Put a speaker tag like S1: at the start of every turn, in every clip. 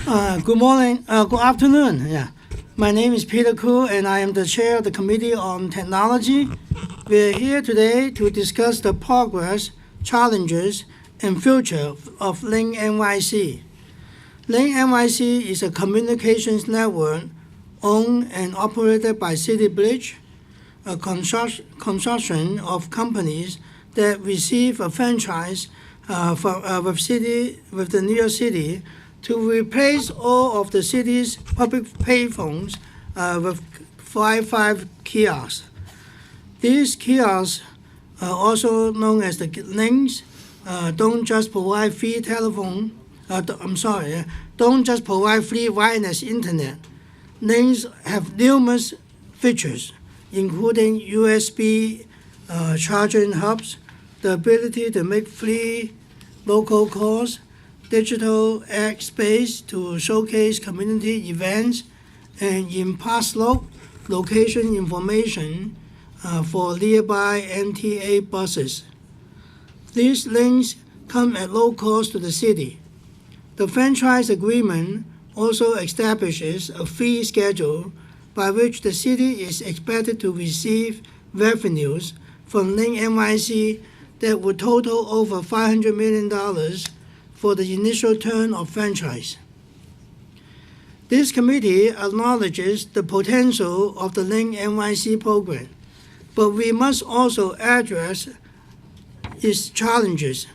S1: Good morning, good afternoon. Yeah, my name is Peter Koo, and I am the chair of the Committee on Technology. We're here today to discuss the progress, challenges, and future of LinkNYC. LinkNYC is a communications network owned and operated by CityBridge, a consortium of companies that receive a franchise with the New York City to replace all of the city's public payphones with Wi-Fi kiosks. These kiosks, also known as the links, don't just provide free don't just provide free wireless internet. Links have numerous features, including USB charging hubs, the ability to make free local calls, digital ad space to showcase community events, and in-pass location information for nearby MTA buses. These links come at low cost to the city. The franchise agreement also establishes a fee schedule by which the city is expected to receive revenues from LinkNYC that would total over $500 million for the initial term of franchise. This committee acknowledges the potential of the LinkNYC program, but we must also address its challenges.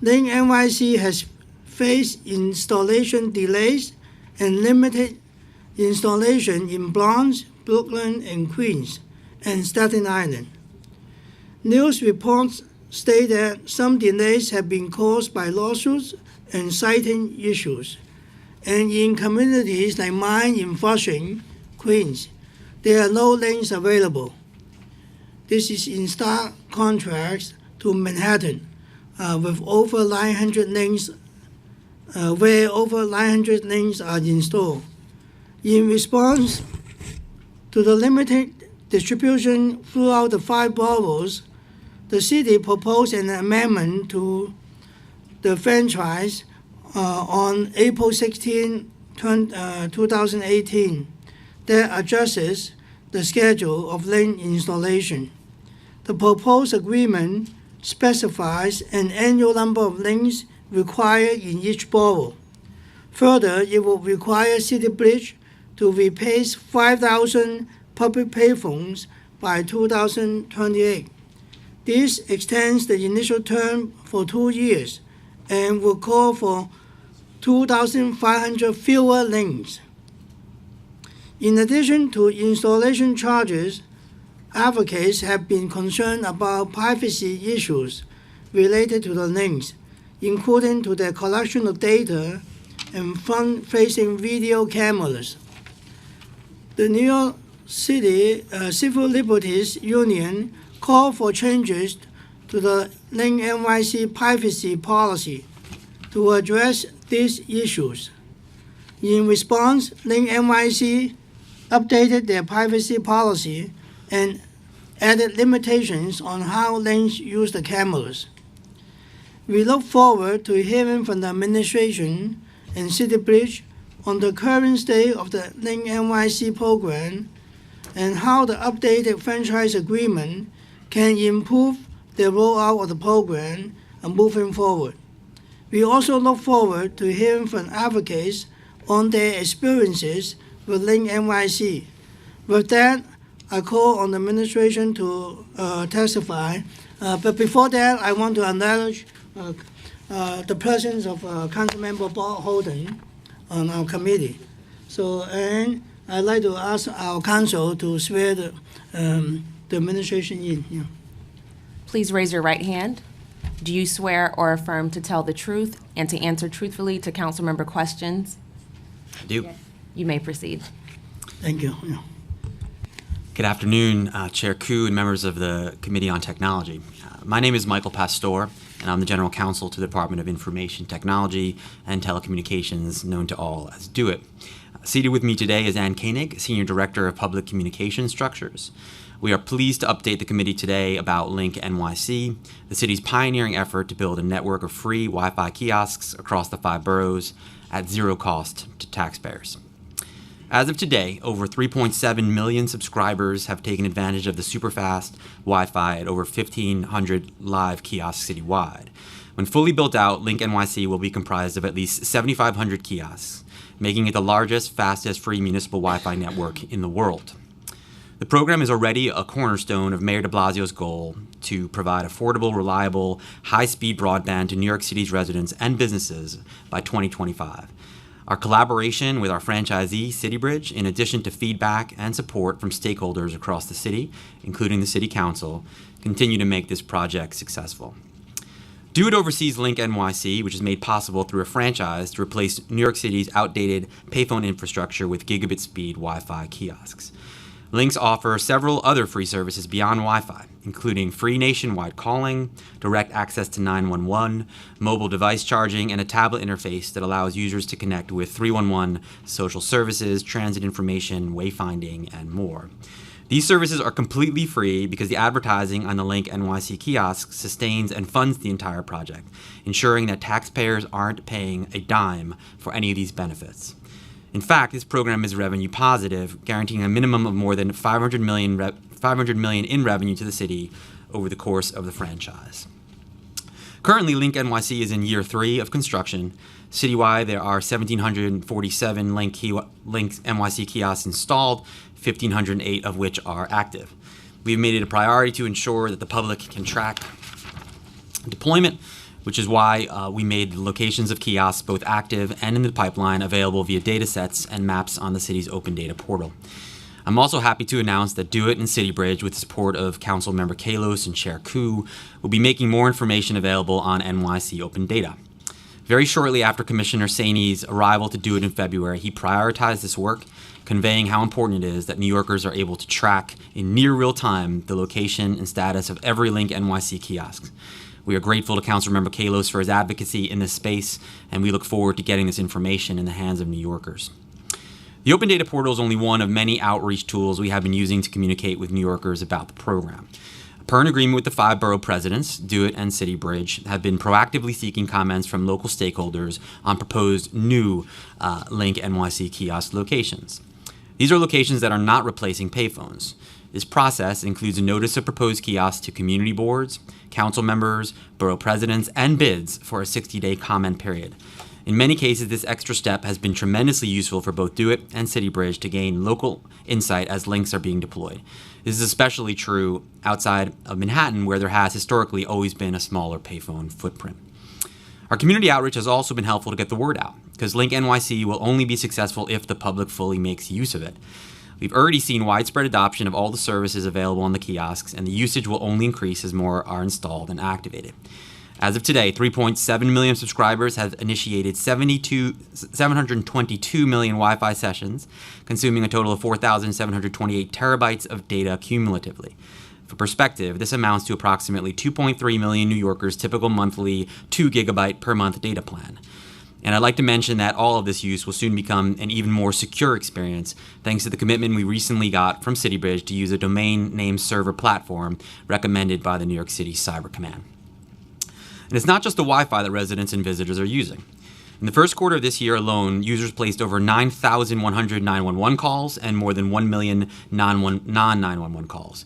S1: LinkNYC has faced installation delays and limited installation in Bronx, Brooklyn, and Queens, and Staten Island. News reports state that some delays have been caused by lawsuits and siting issues. And in communities like mine in Flushing, Queens, there are no links available. This is in stark contrast to Manhattan, with over 900 links, where over 900 links are installed. In response to the limited distribution throughout the 5 boroughs, the city proposed an amendment to the franchise on April 16, 2018 that addresses the schedule of link installation. The proposed agreement specifies an annual number of links required in each borough. Further, it will require CityBridge to replace 5,000 public payphones by 2028. This extends the initial term for 2 years and will call for 2,500 fewer links. In addition to installation charges, advocates have been concerned about privacy issues related to the links, including to the collection of data and front-facing video cameras. The New York City Civil Liberties Union called for changes to the LinkNYC privacy policy to address these issues. In response, LinkNYC updated their privacy policy and added limitations on how links use the cameras. We look forward to hearing from the administration and CityBridge on the current state of the LinkNYC program and how the updated franchise agreement can improve the rollout of the program and moving forward. We also look forward to hearing from advocates on their experiences with LinkNYC. With that, I call on the administration to testify. But before that, I want to acknowledge the presence of Council Member Holden on our committee. And I'd like to ask our council to swear the administration in. Yeah.
S2: Please raise your right hand. Do you swear or affirm to tell the truth and to answer truthfully to council member questions?
S3: I do.
S2: Yes. You may proceed.
S1: Thank you. Yeah.
S3: Good afternoon, Chair Koo and members of the Committee on Technology. My name is Michael Pastor, and I'm the General Counsel to the Department of Information Technology and Telecommunications, known to all as DoITT. Seated with me today is Ann Koenig, Senior Director of Public Communications Structures. We are pleased to update the committee today about LinkNYC, the city's pioneering effort to build a network of free Wi-Fi kiosks across the 5 boroughs at zero cost to taxpayers. As of today, over 3.7 million subscribers have taken advantage of the super-fast Wi-Fi at over 1,500 live kiosks citywide. When fully built out, LinkNYC will be comprised of at least 7,500 kiosks, making it the largest, fastest free municipal Wi-Fi network in the world. The program is already a cornerstone of Mayor de Blasio's goal to provide affordable, reliable, high-speed broadband to New York City's residents and businesses by 2025. Our collaboration with our franchisee, CityBridge, in addition to feedback and support from stakeholders across the city, including the City Council, continue to make this project successful. DoITT oversees LinkNYC, which is made possible through a franchise to replace New York City's outdated payphone infrastructure with gigabit speed Wi-Fi kiosks. Links offer several other free services beyond Wi-Fi, including free nationwide calling, direct access to 911, mobile device charging, and a tablet interface that allows users to connect with 311 social services, transit information, wayfinding, and more. These services are completely free because the advertising on the LinkNYC kiosk sustains and funds the entire project, ensuring that taxpayers aren't paying a dime for any of these benefits. In fact, this program is revenue positive, guaranteeing a minimum of more than $500 million in revenue to the city over the course of the franchise. Currently, LinkNYC is in year 3 of construction. Citywide, there are 1,747 LinkNYC kiosks installed, 1,508 of which are active. We've made it a priority to ensure that the public can track deployment, which is why we made the locations of kiosks, both active and in the pipeline, available via data sets and maps on the city's open data portal. I'm also happy to announce that DoITT and CityBridge, with the support of Council Member Peter Koo and Chair Koo, will be making more information available on NYC Open Data. Very shortly after Commissioner Saini's arrival to DoITT in February, he prioritized this work, conveying how important it is that New Yorkers are able to track in near real time the location and status of every LinkNYC kiosk. We are grateful to Councilmember Kalos for his advocacy in this space, and we look forward to getting this information in the hands of New Yorkers. The Open Data Portal is only one of many outreach tools we have been using to communicate with New Yorkers about the program. Per an agreement with the 5 borough presidents, DoITT and CityBridge have been proactively seeking comments from local stakeholders on proposed new LinkNYC kiosk locations. These are locations that are not replacing payphones. This process includes a notice of proposed kiosks to community boards, council members, borough presidents, and bids for a 60-day comment period. In many cases, this extra step has been tremendously useful for both DoITT and CityBridge to gain local insight as links are being deployed. This is especially true outside of Manhattan, where there has historically always been a smaller payphone footprint. Our community outreach has also been helpful to get the word out, because LinkNYC will only be successful if the public fully makes use of it. We've already seen widespread adoption of all the services available on the kiosks, and the usage will only increase as more are installed and activated. As of today, 3.7 million subscribers have initiated 722 million Wi-Fi sessions, consuming a total of 4,728 terabytes of data cumulatively. For perspective, this amounts to approximately 2.3 million New Yorkers' typical monthly 2 gigabyte per month data plan. And I'd like to mention that all of this use will soon become an even more secure experience thanks to the commitment we recently got from CityBridge to use a domain name server platform recommended by the New York City Cyber Command. And it's not just the Wi-Fi that residents and visitors are using. In the first quarter of this year alone, users placed over 9,100 911 calls and more than 1 million non-911 calls.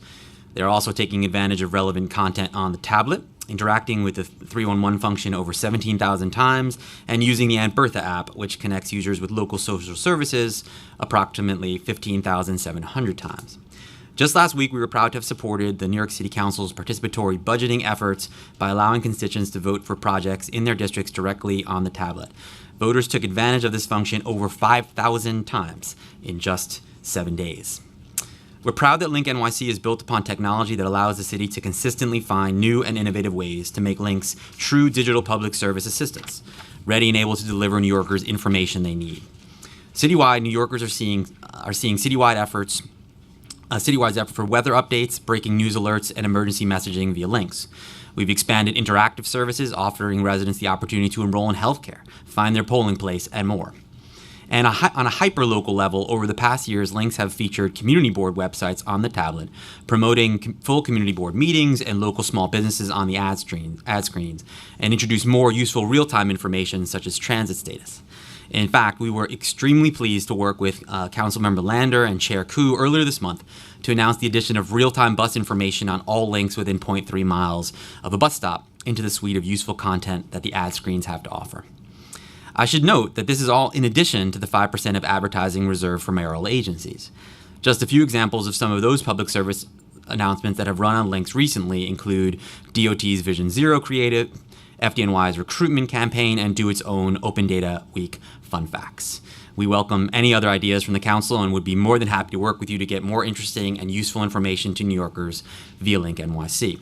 S3: They're also taking advantage of relevant content on the tablet, interacting with the 311 function over 17,000 times, and using the Aunt Bertha app, which connects users with local social services approximately 15,700 times. Just last week, we were proud to have supported the New York City Council's participatory budgeting efforts by allowing constituents to vote for projects in their districts directly on the tablet. Voters took advantage of this function over 5,000 times in just 7 days. We're proud that LinkNYC is built upon technology that allows the city to consistently find new and innovative ways to make links true digital public service assistants, ready and able to deliver New Yorkers information they need. Citywide, New Yorkers are seeing citywide effort for weather updates, breaking news alerts, and emergency messaging via links. We've expanded interactive services, offering residents the opportunity to enroll in healthcare, find their polling place, and more. And on a hyper-local level, over the past years, Links have featured community board websites on the tablet, promoting full community board meetings and local small businesses on the ad screens, and introduced more useful real-time information such as transit status. In fact, we were extremely pleased to work with Council Member Lander and Chair Koo earlier this month to announce the addition of real-time bus information on all links within 0.3 miles of a bus stop into the suite of useful content that the ad screens have to offer. I should note that this is all in addition to the 5% of advertising reserved for mayoral agencies. Just a few examples of some of those public service announcements that have run on Links recently include DOT's Vision Zero Creative, FDNY's recruitment campaign, and Do Its Own Open Data Week Fun Facts. We welcome any other ideas from the council and would be more than happy to work with you to get more interesting and useful information to New Yorkers via LinkNYC.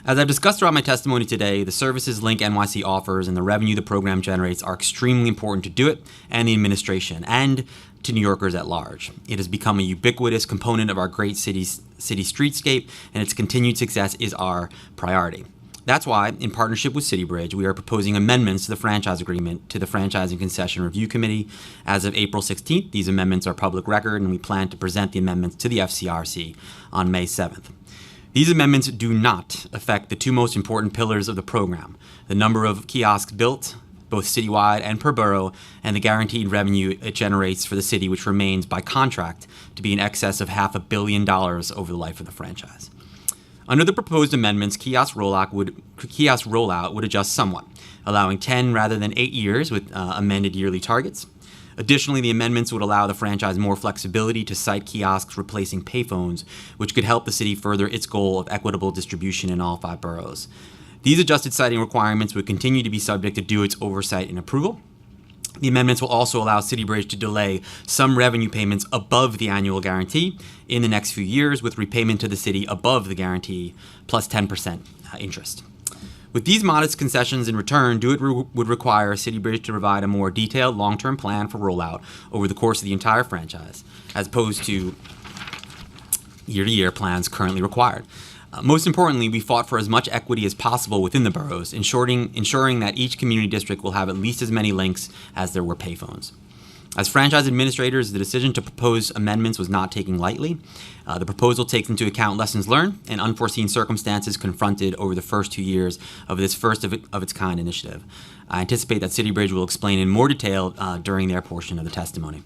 S3: As I've discussed throughout my testimony today, the services LinkNYC offers and the revenue the program generates are extremely important to DoITT and the administration, and to New Yorkers at large. It has become a ubiquitous component of our great city streetscape, and its continued success is our priority. That's why, in partnership with CityBridge, we are proposing amendments to the franchise agreement to the Franchise and Concession Review Committee. As of April 16th, these amendments are public record, and we plan to present the amendments to the FCRC on May 7th. These amendments do not affect the two most important pillars of the program: the number of kiosks built, both citywide and per borough, and the guaranteed revenue it generates for the city, which remains by contract to be in excess of $500 million over the life of the franchise. Under the proposed amendments, kiosk rollout would adjust somewhat, allowing 10 rather than 8 years with amended yearly targets. Additionally, the amendments would allow the franchise more flexibility to site kiosks replacing payphones, which could help the city further its goal of equitable distribution in all 5 boroughs. These adjusted siting requirements would continue to be subject to DoITT's oversight and approval. The amendments will also allow CityBridge to delay some revenue payments above the annual guarantee in the next few years, with repayment to the city above the guarantee plus 10% interest. With these modest concessions in return, DoITT would require CityBridge to provide a more detailed long-term plan for rollout over the course of the entire franchise, as opposed to year-to-year plans currently required. Most importantly, we fought for as much equity as possible within the boroughs, ensuring that each community district will have at least as many links as there were payphones. As franchise administrators, the decision to propose amendments was not taken lightly. The proposal takes into account lessons learned and unforeseen circumstances confronted over the first 2 years of this first of its kind initiative. I anticipate that CityBridge will explain in more detail during their portion of the testimony.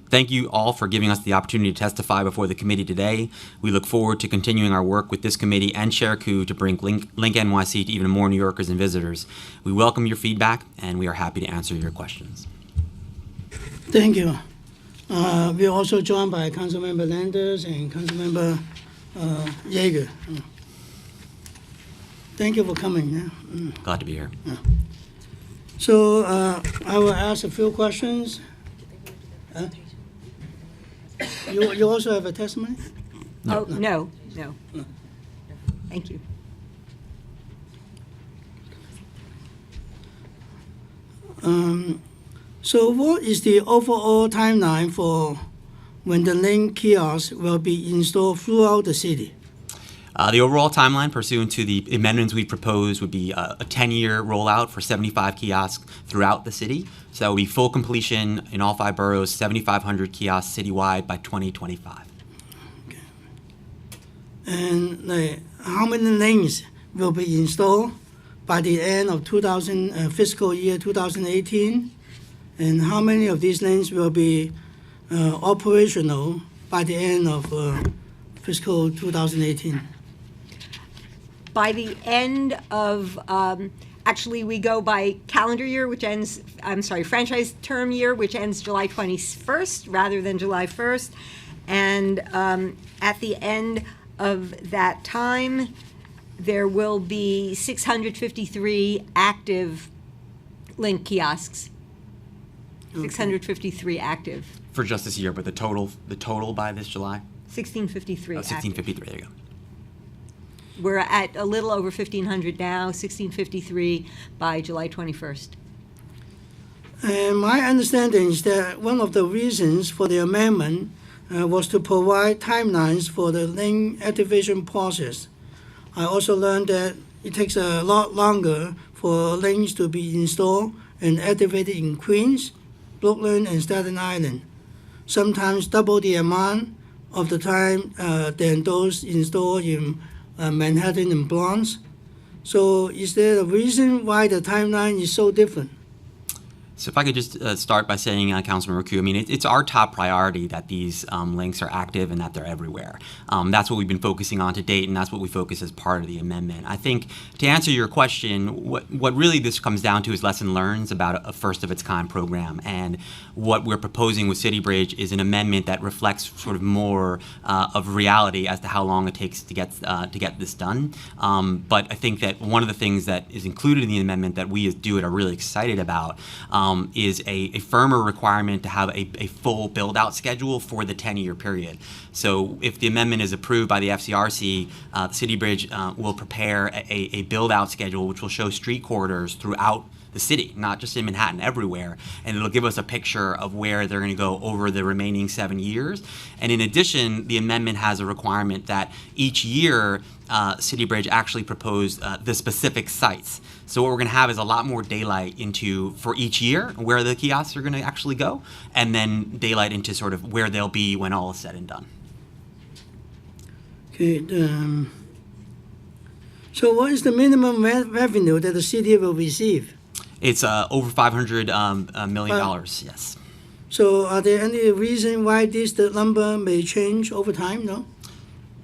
S3: Thank you all for giving us the opportunity to testify before the committee today. We look forward to continuing our work with this committee and Chair Koo to bring LinkNYC to even more New Yorkers and visitors. We welcome your feedback, and we are happy to answer your questions.
S1: Thank you. We're also joined by Councilmember Landers and Councilmember Yeager. Thank you for coming. Yeah?
S3: Glad to be here.
S1: So I will ask a few questions. You also have a testimony?
S4: No. No. Thank you.
S1: So what is the overall timeline for when the Link kiosk will be installed throughout the city?
S3: The overall timeline pursuant to the amendments we proposed would be a 10-year rollout for 75 kiosks throughout the city. So that would be full completion in all 5 boroughs, 7,500 kiosks citywide by 2025.
S1: Okay. And how many lanes will be installed by the end of fiscal year 2018? And how many of these lanes will be operational by the end of fiscal 2018?
S4: By the end of, actually, we go by calendar year, which ends, franchise term year, which ends July 21st rather than July 1st. And at the end of that time, there will be 653 active Link kiosks. 653 active.
S3: For just this year, but the total by this July?
S4: 1653 active.
S3: 1653, there you go.
S4: We're at a little over 1,500 now, 1653 by July 21st.
S1: And my understanding is that one of the reasons for the amendment was to provide timelines for the link activation process. I also learned that it takes a lot longer for links to be installed and activated in Queens Brooklyn and Staten Island, sometimes double the amount of the time than those installed in Manhattan and Bronx. So is there a reason why the timeline is so different?
S3: So if I could just start by saying, Councilmember Koo, I mean, it's our top priority that these links are active and that they're everywhere. That's what we've been focusing on to date, and that's what we focus as part of the amendment. I think to answer your question, what really this comes down to is lesson learned about a first-of-its-kind program. And what we're proposing with CityBridge is an amendment that reflects sort of more of reality as to how long it takes to get this done. But I think that one of the things that is included in the amendment that we as DoITT are really excited about is a firmer requirement to have a full build-out schedule for the 10-year period. So if the amendment is approved by the FCRC, CityBridge will prepare a build-out schedule which will show street corridors throughout the city, not just in Manhattan, everywhere. And it'll give us a picture of where they're going to go over the remaining 7 years. And in addition, the amendment has a requirement that each year, CityBridge actually proposed the specific sites. So what we're going to have is a lot more daylight into, for each year, where the kiosks are going to actually go, and then daylight into sort of where they'll be when all is said and done.
S1: Okay. So what is the minimum revenue that the city will receive?
S3: It's over $500 million, yes.
S1: So are there any reason why the number may change over time, no?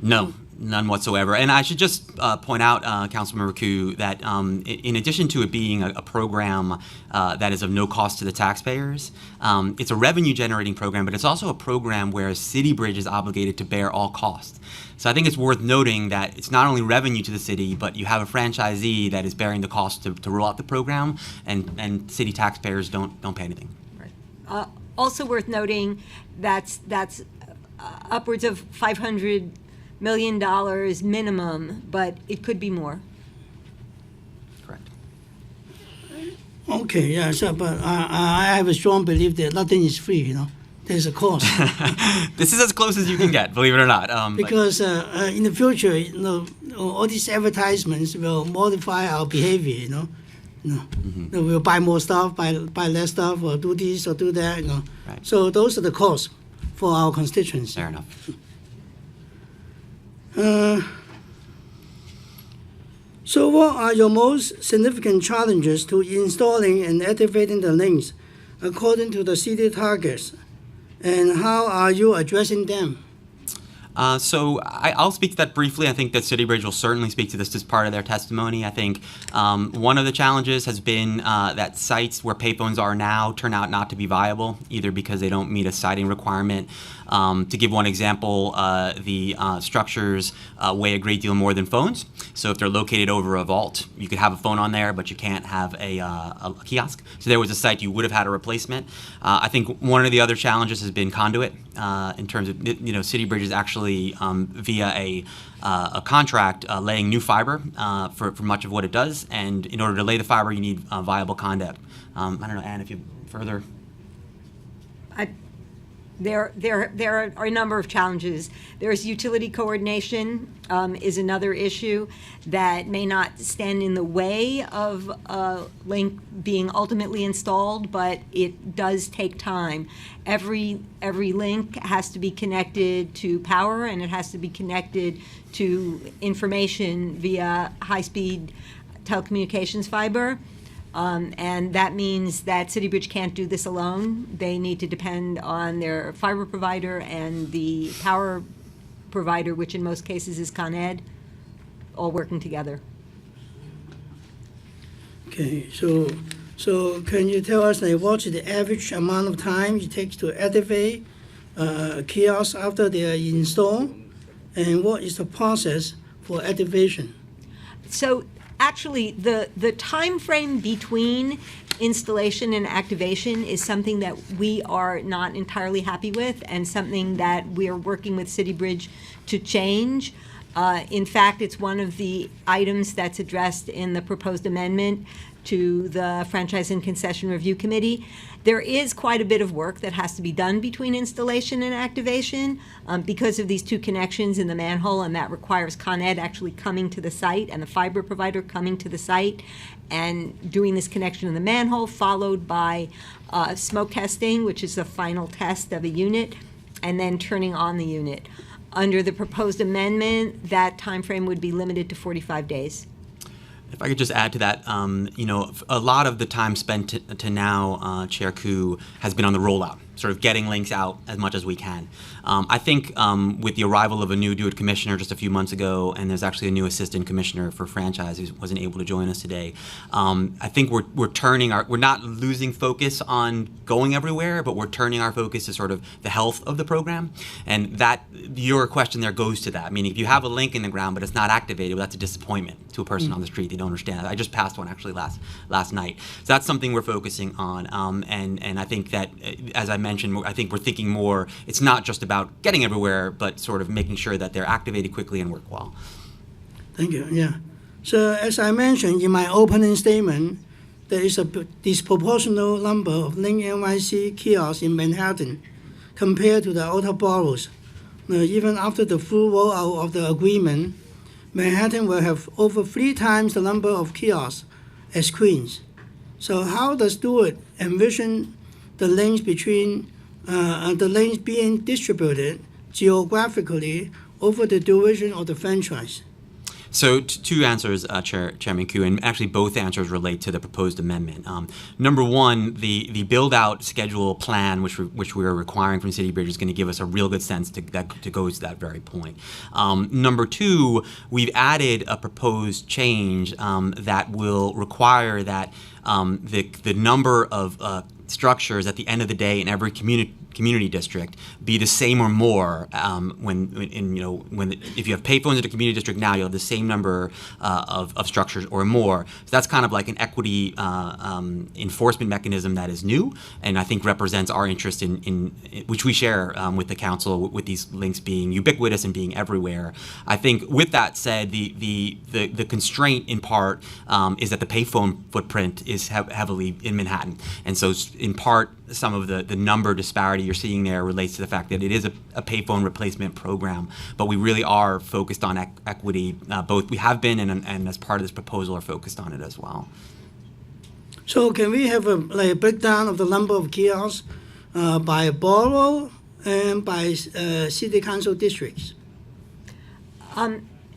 S3: No, none whatsoever. And I should just point out, Councilmember Koo, that in addition to it being a program that is of no cost to the taxpayers, it's a revenue-generating program, but it's also a program where CityBridge is obligated to bear all costs. So I think it's worth noting that it's not only revenue to the city, but you have a franchisee that is bearing the cost to roll out the program, and city taxpayers don't pay anything.
S4: Right. Also worth noting that's upwards of $500 million minimum, but it could be more.
S3: Correct.
S1: Okay, yeah, so, but I have a strong belief that nothing is free, you know. There's a cost.
S3: This is as close as you can get, believe it or not.
S1: Because in the future, you know, all these advertisements will modify our behavior, you know. We'll buy more stuff, buy less stuff, or do this or do that, you know.
S3: Right.
S1: So those are the costs for our constituents.
S3: Fair enough.
S1: So what are your most significant challenges to installing and activating the links according to the city targets, and how are you addressing them?
S3: So I'll speak to that briefly. I think that CityBridge will certainly speak to this as part of their testimony. I think one of the challenges has been that sites where payphones are now turn out not to be viable, either because they don't meet a siting requirement. To give one example, the structures weigh a great deal more than phones. So if they're located over a vault, you could have a phone on there, but you can't have a kiosk. So there was a site you would have had a replacement. I think one of the other challenges has been conduit in terms of, you know, CityBridge is actually via a contract laying new fiber for much of what it does. And in order to lay the fiber, you need viable conduit. I don't know, Ann, if you further.
S4: There are a number of challenges. There's utility coordination is another issue that may not stand in the way of a link being ultimately installed, but it does take time. Every link has to be connected to power, and it has to be connected to information via high-speed telecommunications fiber. And that means that CityBridge can't do this alone. They need to depend on their fiber provider and the power provider, which in most cases is Con Ed, all working together.
S1: Okay, so can you tell us what's the average amount of time it takes to activate kiosks after they are installed, and what is the process for activation?
S4: So actually, the time frame between installation and activation is something that we are not entirely happy with, and something that we are working with CityBridge to change. In fact, it's one of the items that's addressed in the proposed amendment to the Franchise and Concession Review Committee. There is quite a bit of work that has to be done between installation and activation because of these two connections in the manhole, and that requires Con Ed actually coming to the site and the fiber provider coming to the site and doing this connection in the manhole, followed by smoke testing, which is the final test of a unit, and then turning on the unit. Under the proposed amendment, that timeframe would be limited to 45 days.
S3: If I could just add to that, a lot of the time spent to now, Chair Koo, has been on the rollout, sort of getting links out as much as we can. I think with the arrival of a new DoITT commissioner just a few months ago, and there's actually a new assistant commissioner for franchise who wasn't able to join us today, I think we're not losing focus on going everywhere, but we're turning our focus to sort of the health of the program. And that, your question there goes to that. I mean, if you have a link in the ground, but it's not activated, well, that's a disappointment to a person on the street. They don't understand. I just passed one actually last night. So that's something we're focusing on. And I think that, as I mentioned, I think we're thinking more, it's not just about getting everywhere, but sort of making sure that they're activated quickly and work well.
S1: Thank you. Yeah. So as I mentioned in my opening statement, there is a disproportional number of LinkNYC kiosks in Manhattan compared to the outer boroughs. Even after the full rollout of the agreement, Manhattan will have over 3 times the number of kiosks as Queens. So how does DoITT envision the links between the links being distributed geographically over the duration of the franchise?
S3: So two answers, Chairman Koo, and actually both answers relate to the proposed amendment. Number one, the build-out schedule plan, which we are requiring from CityBridge, is going to give us a real good sense to go to that very point. Number two, we've added a proposed change that will require that the number of structures at the end of the day in every community district be the same or more if you have payphones in a community district now, you'll have the same number of structures or more. So that's kind of like an equity enforcement mechanism that is new, and I think represents our interest in which we share with the council, with these links being ubiquitous and being everywhere. I think with that said, the constraint in part is that the payphone footprint is heavily in Manhattan, and so in part some of the number disparity you're seeing there relates to the fact that it is a payphone replacement program, but we really are focused on equity. Both we have been and as part of this proposal are focused on it as well.
S1: So can we have a breakdown of the number of kiosks by borough and by city council districts?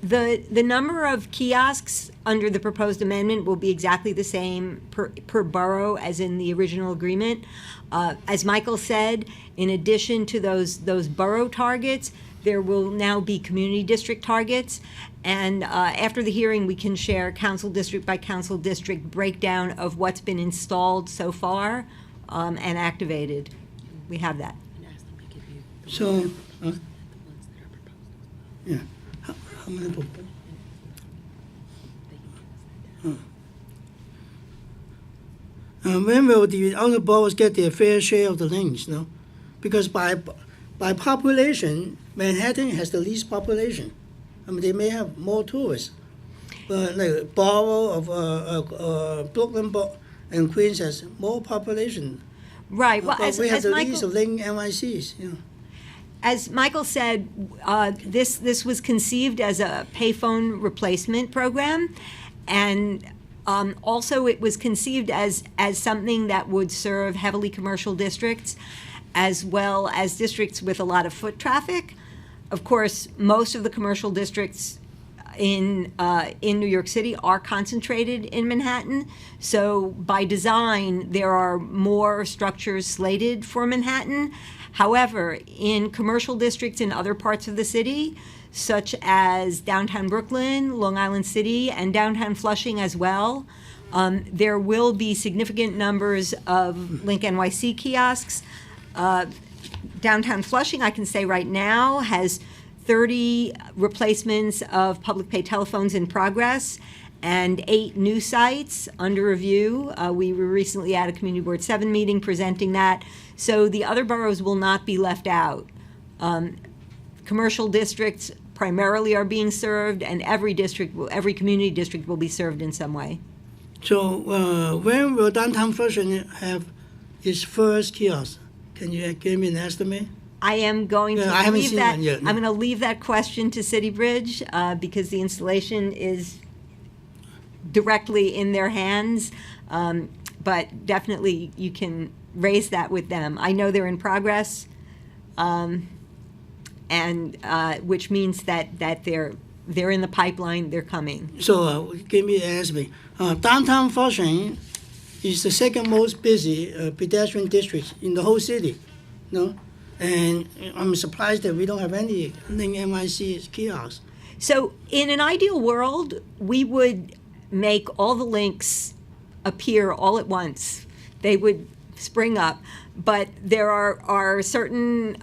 S4: The number of kiosks under the proposed amendment will be exactly the same per borough as in the original agreement. As Michael said, in addition to those borough targets, there will now be community district targets. And after the hearing, we can share council district by council district breakdown of what's been installed so far and activated. We have that.
S1: So, yeah. How many people? When will the outer boroughs get their fair share of the links? No, because by population, Manhattan has the least population. I mean, they may have more tourists, but like borough of Brooklyn and Queens has more population.
S4: Right. Well,
S1: but we have the
S4: Michael,
S1: least of LinkNYCs. You know.
S4: As Michael said, this was conceived as a payphone replacement program, and also it was conceived as something that would serve heavily commercial districts as well as districts with a lot of foot traffic. Of course, most of the commercial districts in New York City are concentrated in Manhattan. So by design, there are more structures slated for Manhattan. However, in commercial districts in other parts of the city, such as downtown Brooklyn, Long Island City, and downtown Flushing as well, there will be significant numbers of LinkNYC kiosks. Downtown Flushing, I can say right now, has 30 replacements of public pay telephones in progress and 8 new sites under review. We were recently at a Community Board 7 meeting presenting that. So the other boroughs will not be left out. Commercial districts primarily are being served, and every community district will be served in some way.
S1: So when will downtown Flushing have its first kiosk? Can you give me an estimate?
S4: I am going to
S1: I haven't
S4: leave
S1: seen
S4: that.
S1: one yet.
S4: I'm going to leave that question to CityBridge because the installation is directly in their hands. But definitely, you can raise that with them. I know they're in progress, and which means that they're in the pipeline. They're coming.
S1: So give me an estimate. Downtown Flushing is the second most busy pedestrian district in the whole city. No. And I'm surprised that we don't have any LinkNYC kiosks.
S4: So in an ideal world, we would make all the links appear all at once. They would spring up. But there are certain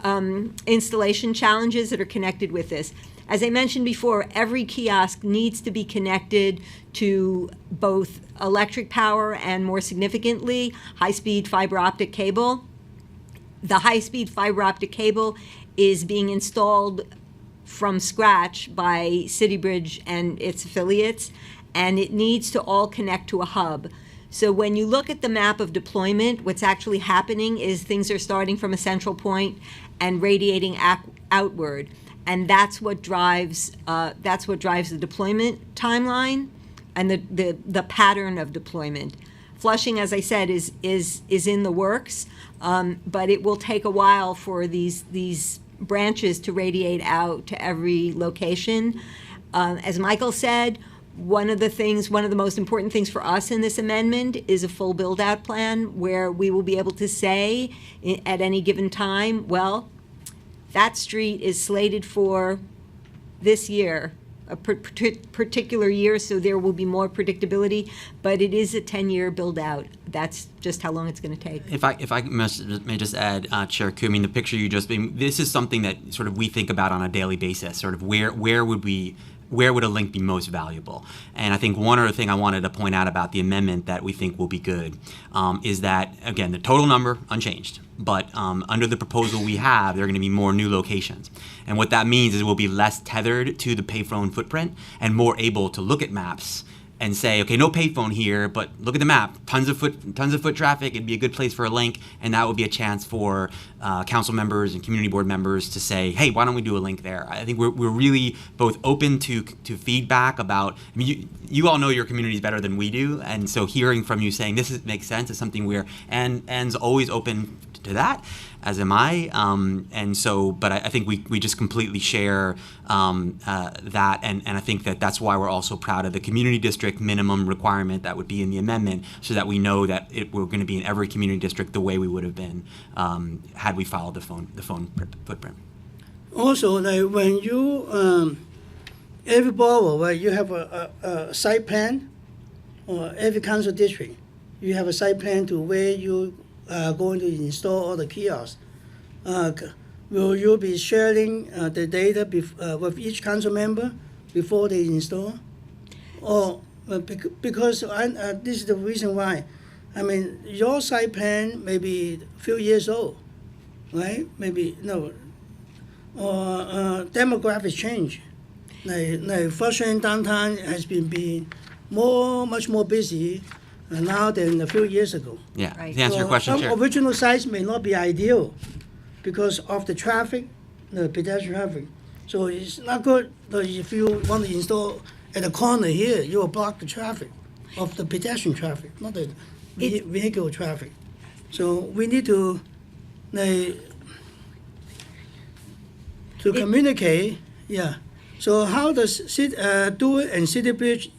S4: installation challenges that are connected with this. As I mentioned before, every kiosk needs to be connected to both electric power and, more significantly, high-speed fiber optic cable. The high-speed fiber optic cable is being installed from scratch by CityBridge and its affiliates, and it needs to all connect to a hub. So when you look at the map of deployment, what's actually happening is things are starting from a central point and radiating outward, and that's what drives the deployment timeline and the pattern of deployment. Flushing, as I said, is in the works, but it will take a while for these branches to radiate out to every location. As Michael said, one of the most important things for us in this amendment is a full build-out plan where we will be able to say at any given time, well, that street is slated for this year, a particular year, so there will be more predictability, but it is a 10-year build-out. That's just how long it's going to take.
S3: If I may just add, Chair Koo, I mean, the picture you just made, this is something that sort of we think about on a daily basis, sort of where would a link be most valuable? And I think one other thing I wanted to point out about the amendment that we think will be good is that, again, the total number unchanged, but under the proposal we have, there are going to be more new locations. And what that means is we'll be less tethered to the payphone footprint and more able to look at maps and say, okay, no payphone here, but look at the map, tons of foot traffic, it'd be a good place for a link, and that would be a chance for council members and community board members to say, hey, why don't we do a link there? I think we're really both open to feedback about, I mean, you all know your communities better than we do, and so hearing from you saying makes sense is something Ann's always open to that, as am I, and so, but I think we just completely share that, and I think that's why we're also proud of the community district minimum requirement that would be in the amendment, so that we know that we're going to be in every community district the way we would have been had we followed the phone footprint.
S1: Also, like when you every borough, right, you have a site plan, or every council district, you have a site plan to where you are going to install all the kiosks. Will you be sharing the data with each council member before they install? Or because this is the reason why. I mean, your site plan may be a few years old, right? Maybe no. Or demographics change. Like Flushing downtown has been much more busy now than a few years ago.
S3: Yeah,
S4: Right.
S3: to answer your question, Chair.
S1: Original sites may not be ideal because of the traffic, the pedestrian traffic. So it's not good if you want to install at a corner here, you will block the traffic of the pedestrian traffic, not the vehicle traffic. So we need to communicate, yeah. So how does DoITT and CityBridge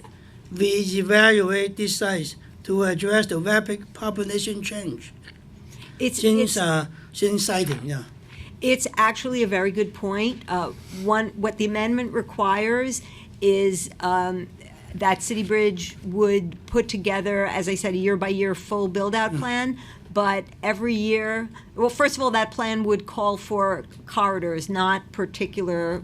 S1: evaluate these sites to address the rapid population change since siting? Yeah.
S4: It's actually a very good point. What the amendment requires is that CityBridge would put together, as I said, a year-by-year full build-out plan. But every year, well, first of all, that plan would call for corridors, not particular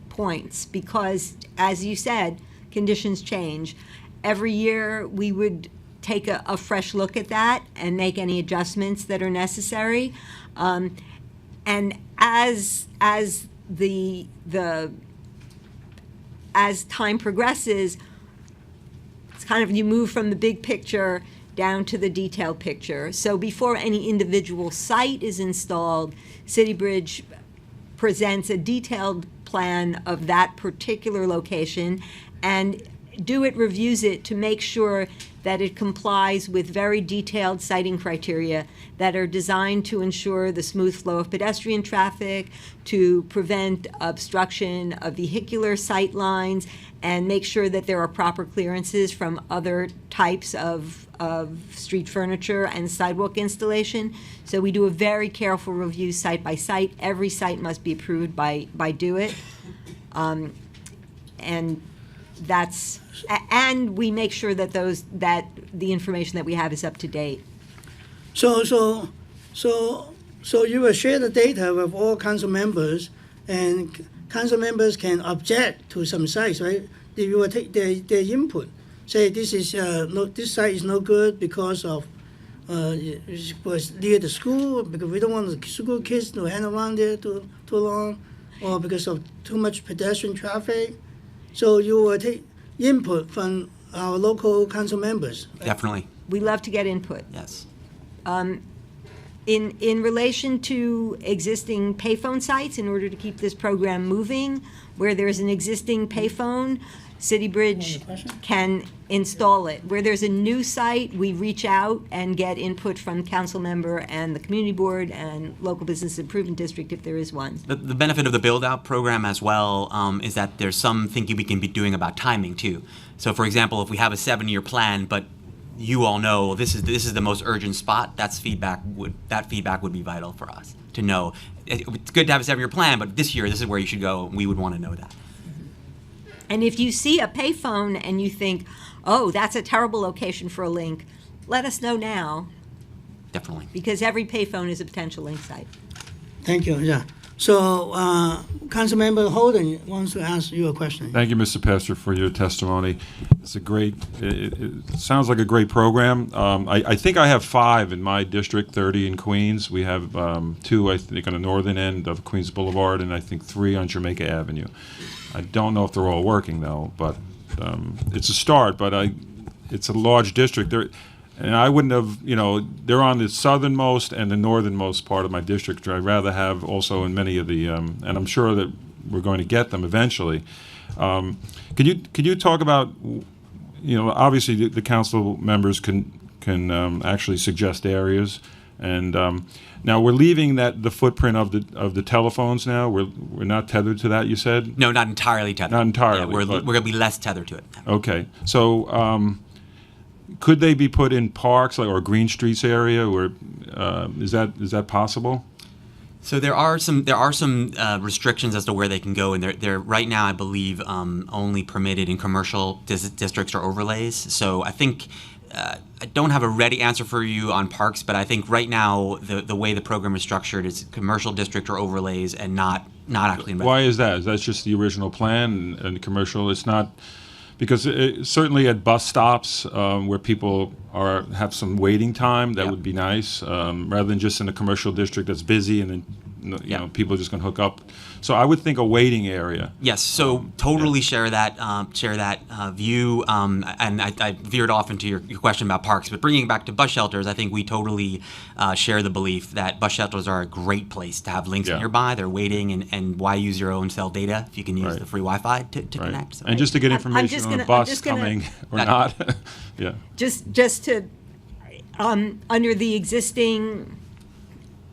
S4: points, because, as you said, conditions change. Every year, we would take a fresh look at that and make any adjustments that are necessary. And as the as time progresses, it's kind of, you move from the big picture down to the detailed picture. So before any individual site is installed, CityBridge presents a detailed plan of that particular location, and DoITT reviews it to make sure that it complies with very detailed siting criteria that are designed to ensure the smooth flow of pedestrian traffic, to prevent obstruction of vehicular sight lines, and make sure that there are proper clearances from other types of street furniture and sidewalk installation. So we do a very careful review site by site. Every site must be approved by DoITT. And that's, and we make sure that that the information that we have is up to date.
S1: So you will share the data with all council members, and council members can object to some sites, right? You will take their input. Say this is this site is no good because of it was near the school, because we don't want the school kids to hang around there too long, or because of too much pedestrian traffic. So you will take input from our local council members.
S3: Definitely.
S4: We love to get input.
S3: Yes.
S4: In relation to existing payphone sites, in order to keep this program moving, where there's an existing payphone, CityBridge can install it. Where there's a new site, we reach out and get input from council member and the community board and local business improvement district if there is one.
S3: The benefit of the build-out program as well is that there's some thinking we can be doing about timing too. So, for example, if we have a 7-year plan, but you all know this is the most urgent spot, that feedback would be vital for us to know. It's good to have a 7-year plan, but this year this is where you should go. We would want to know that.
S4: And if you see a payphone and you think, oh, that's a terrible location for a link, let us know now,
S3: Definitely.
S4: because every payphone is a potential link site.
S1: Thank you. Yeah. So Councilmember Holden wants to ask you a question.
S5: Thank you, Mr. Pastor, for your testimony. It's a great, it sounds like a great program. I think I have 5 in my district, 30 in Queens. We have 2, I think, on the northern end of Queens Boulevard, and I think 3 on Jamaica Avenue. I don't know if they're all working, though, but it's a start, but it's a large district. And I wouldn't have, they're on the southernmost and the northernmost part of my district. I'd rather have also in many of the, and I'm sure that we're going to get them eventually. Could you talk about, obviously the council members can actually suggest areas, and now we're leaving the footprint of the telephones now. We're not tethered to that, you said?
S3: No, not entirely tethered.
S5: Not entirely.
S3: Yeah, we're going to be less tethered to it.
S5: Okay, so. Could they be put in parks or Green Streets area, or is that possible?
S3: So there are some restrictions as to where they can go, and they're right now, I believe, only permitted in commercial districts or overlays. So I think I don't have a ready answer for you on parks, but I think right now the way the program is structured is commercial district or overlays, and not actually in.
S5: Why is that? Is that just the original plan and commercial? It's not. Because certainly at bus stops where people have some waiting time, that would be nice, rather than just in a commercial district that's busy and then people are just going to hook up. So I would think a waiting area.
S3: Yes, so totally share that view, and I veered off into your question about parks, but bringing it back to bus shelters, I think we totally share the belief that bus shelters are a great place to have links nearby. They're waiting, and why use your own cell data if you can use the free Wi-Fi to connect. So.
S5: And just to get information on a bus coming or not. Yeah.
S4: Just to, under the existing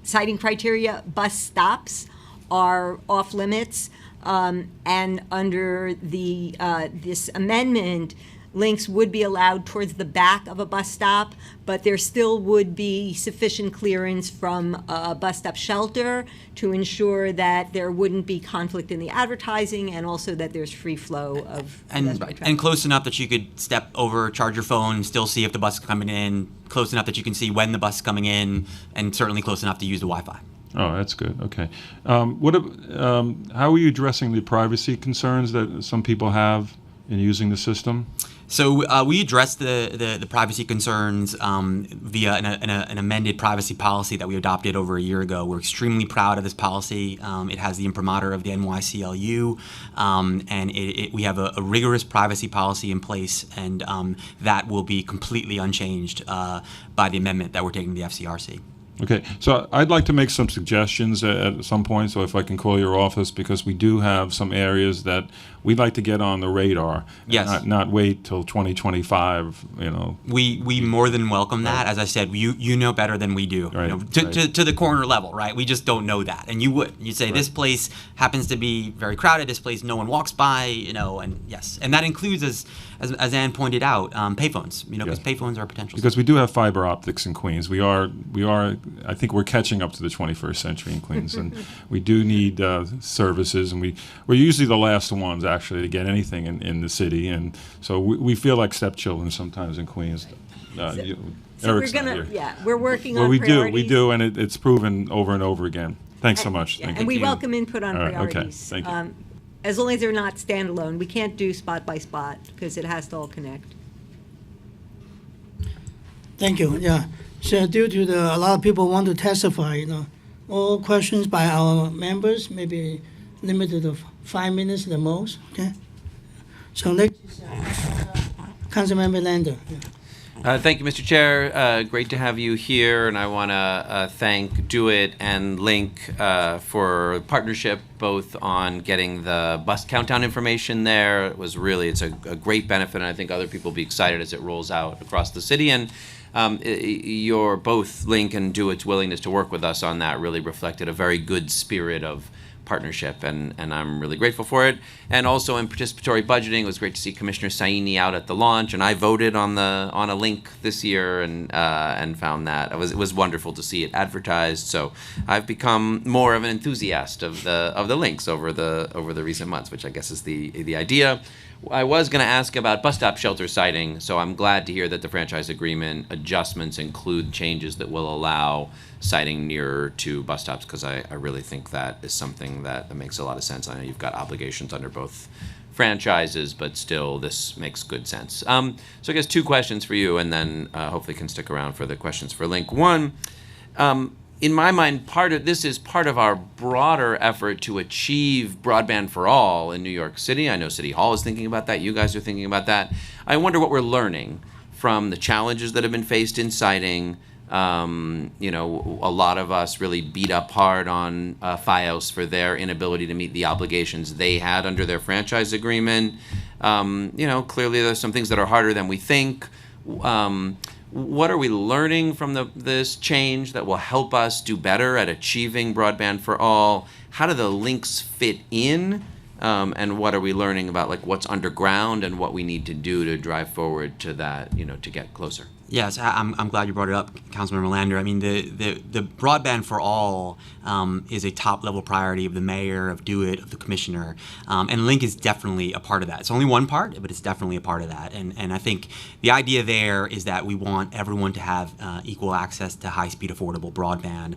S4: citing criteria, bus stops are off limits, and under the this amendment, links would be allowed towards the back of a bus stop, but there still would be sufficient clearance from a bus stop shelter to ensure that there wouldn't be conflict in the advertising, and also that there's free flow of
S3: and close enough that you could step over, charge your phone, still see if the bus is coming in, close enough that you can see when the bus is coming in, and certainly close enough to use the Wi-Fi.
S5: Oh, that's good. Okay. How are you addressing the privacy concerns that some people have in using the system?
S3: So we addressed the privacy concerns via an amended privacy policy that we adopted over a year ago. We're extremely proud of this policy. It has the imprimatur of the NYCLU, and we have a rigorous privacy policy in place, and that will be completely unchanged by the amendment that we're taking to the FCRC.
S5: Okay, so I'd like to make some suggestions at some point, so if I can call your office, because we do have some areas that we'd like to get on the radar.
S3: Yes.
S5: And not wait till 2025, you know.
S3: We more than welcome that. As I said, you know better than we do.
S5: Right,
S3: You know, to the corner level, right? We just don't know that. And you would. You'd say, this place happens to be very crowded, this place no one walks by, you know, and yes. And that includes, as Ann pointed out, payphones, you know, because payphones are potential.
S5: Because we do have fiber optics in Queens. We are. I think we're catching up to the 21st century in Queens, and we do need services, and we're usually the last ones actually to get anything in the city, and so we feel like stepchildren sometimes in Queens.
S4: So
S5: Eric's not here.
S4: we're working
S5: Well,
S4: on
S5: we
S4: priorities.
S5: do, and it's proven over and over again. Thanks so much.
S4: Yeah,
S5: Thank
S4: and
S5: you.
S4: we welcome input on
S5: All right, okay,
S4: priorities.
S5: thank you.
S4: As long as they're not standalone, we can't do spot by spot because it has to all connect.
S1: Thank you. Yeah. So due to a lot of people want to testify, you know, all questions by our members, maybe limited to 5 minutes the most. Okay. So next is Councilmember Lander. Yeah.
S6: Thank you, Mr. Chair. Great to have you here, and I want to thank DoITT and Link for partnership, both on getting the bus countdown information there. It's a great benefit, and I think other people will be excited as it rolls out across the city. And your both Link and DoITT's willingness to work with us on that really reflected a very good spirit of partnership, and I'm really grateful for it. And also in participatory budgeting, it was great to see Commissioner Saini out at the launch, and I voted on a link this year, and found that it was wonderful to see it advertised. So I've become more of an enthusiast of the links over the recent months, which I guess is the idea. I was going to ask about bus stop shelter siting, so I'm glad to hear that the franchise agreement adjustments include changes that will allow siting nearer to bus stops, because I really think that is something that makes a lot of sense. I know you've got obligations under both franchises, but still this makes good sense. So I guess two questions for you, and then hopefully can stick around for the questions for Link. One, in my mind, this is part of our broader effort to achieve broadband for all in New York City. I know City Hall is thinking about that. You guys are thinking about that. I wonder what we're learning from the challenges that have been faced in siting. A lot of us really beat up hard on Fios for their inability to meet the obligations they had under their franchise agreement. Clearly there's some things that are harder than we think. What are we learning from this change that will help us do better at achieving broadband for all? How do the links fit in? And what are we learning about what's underground and what we need to do to drive forward to that, to get closer?
S3: Yes, I'm glad you brought it up, Councilmember Lander. I mean, the broadband for all is a top-level priority of the mayor, of DoITT, of the commissioner, and Link is definitely a part of that. It's only one part, but it's definitely a part of that. And I think the idea there is that we want everyone to have equal access to high-speed, affordable broadband.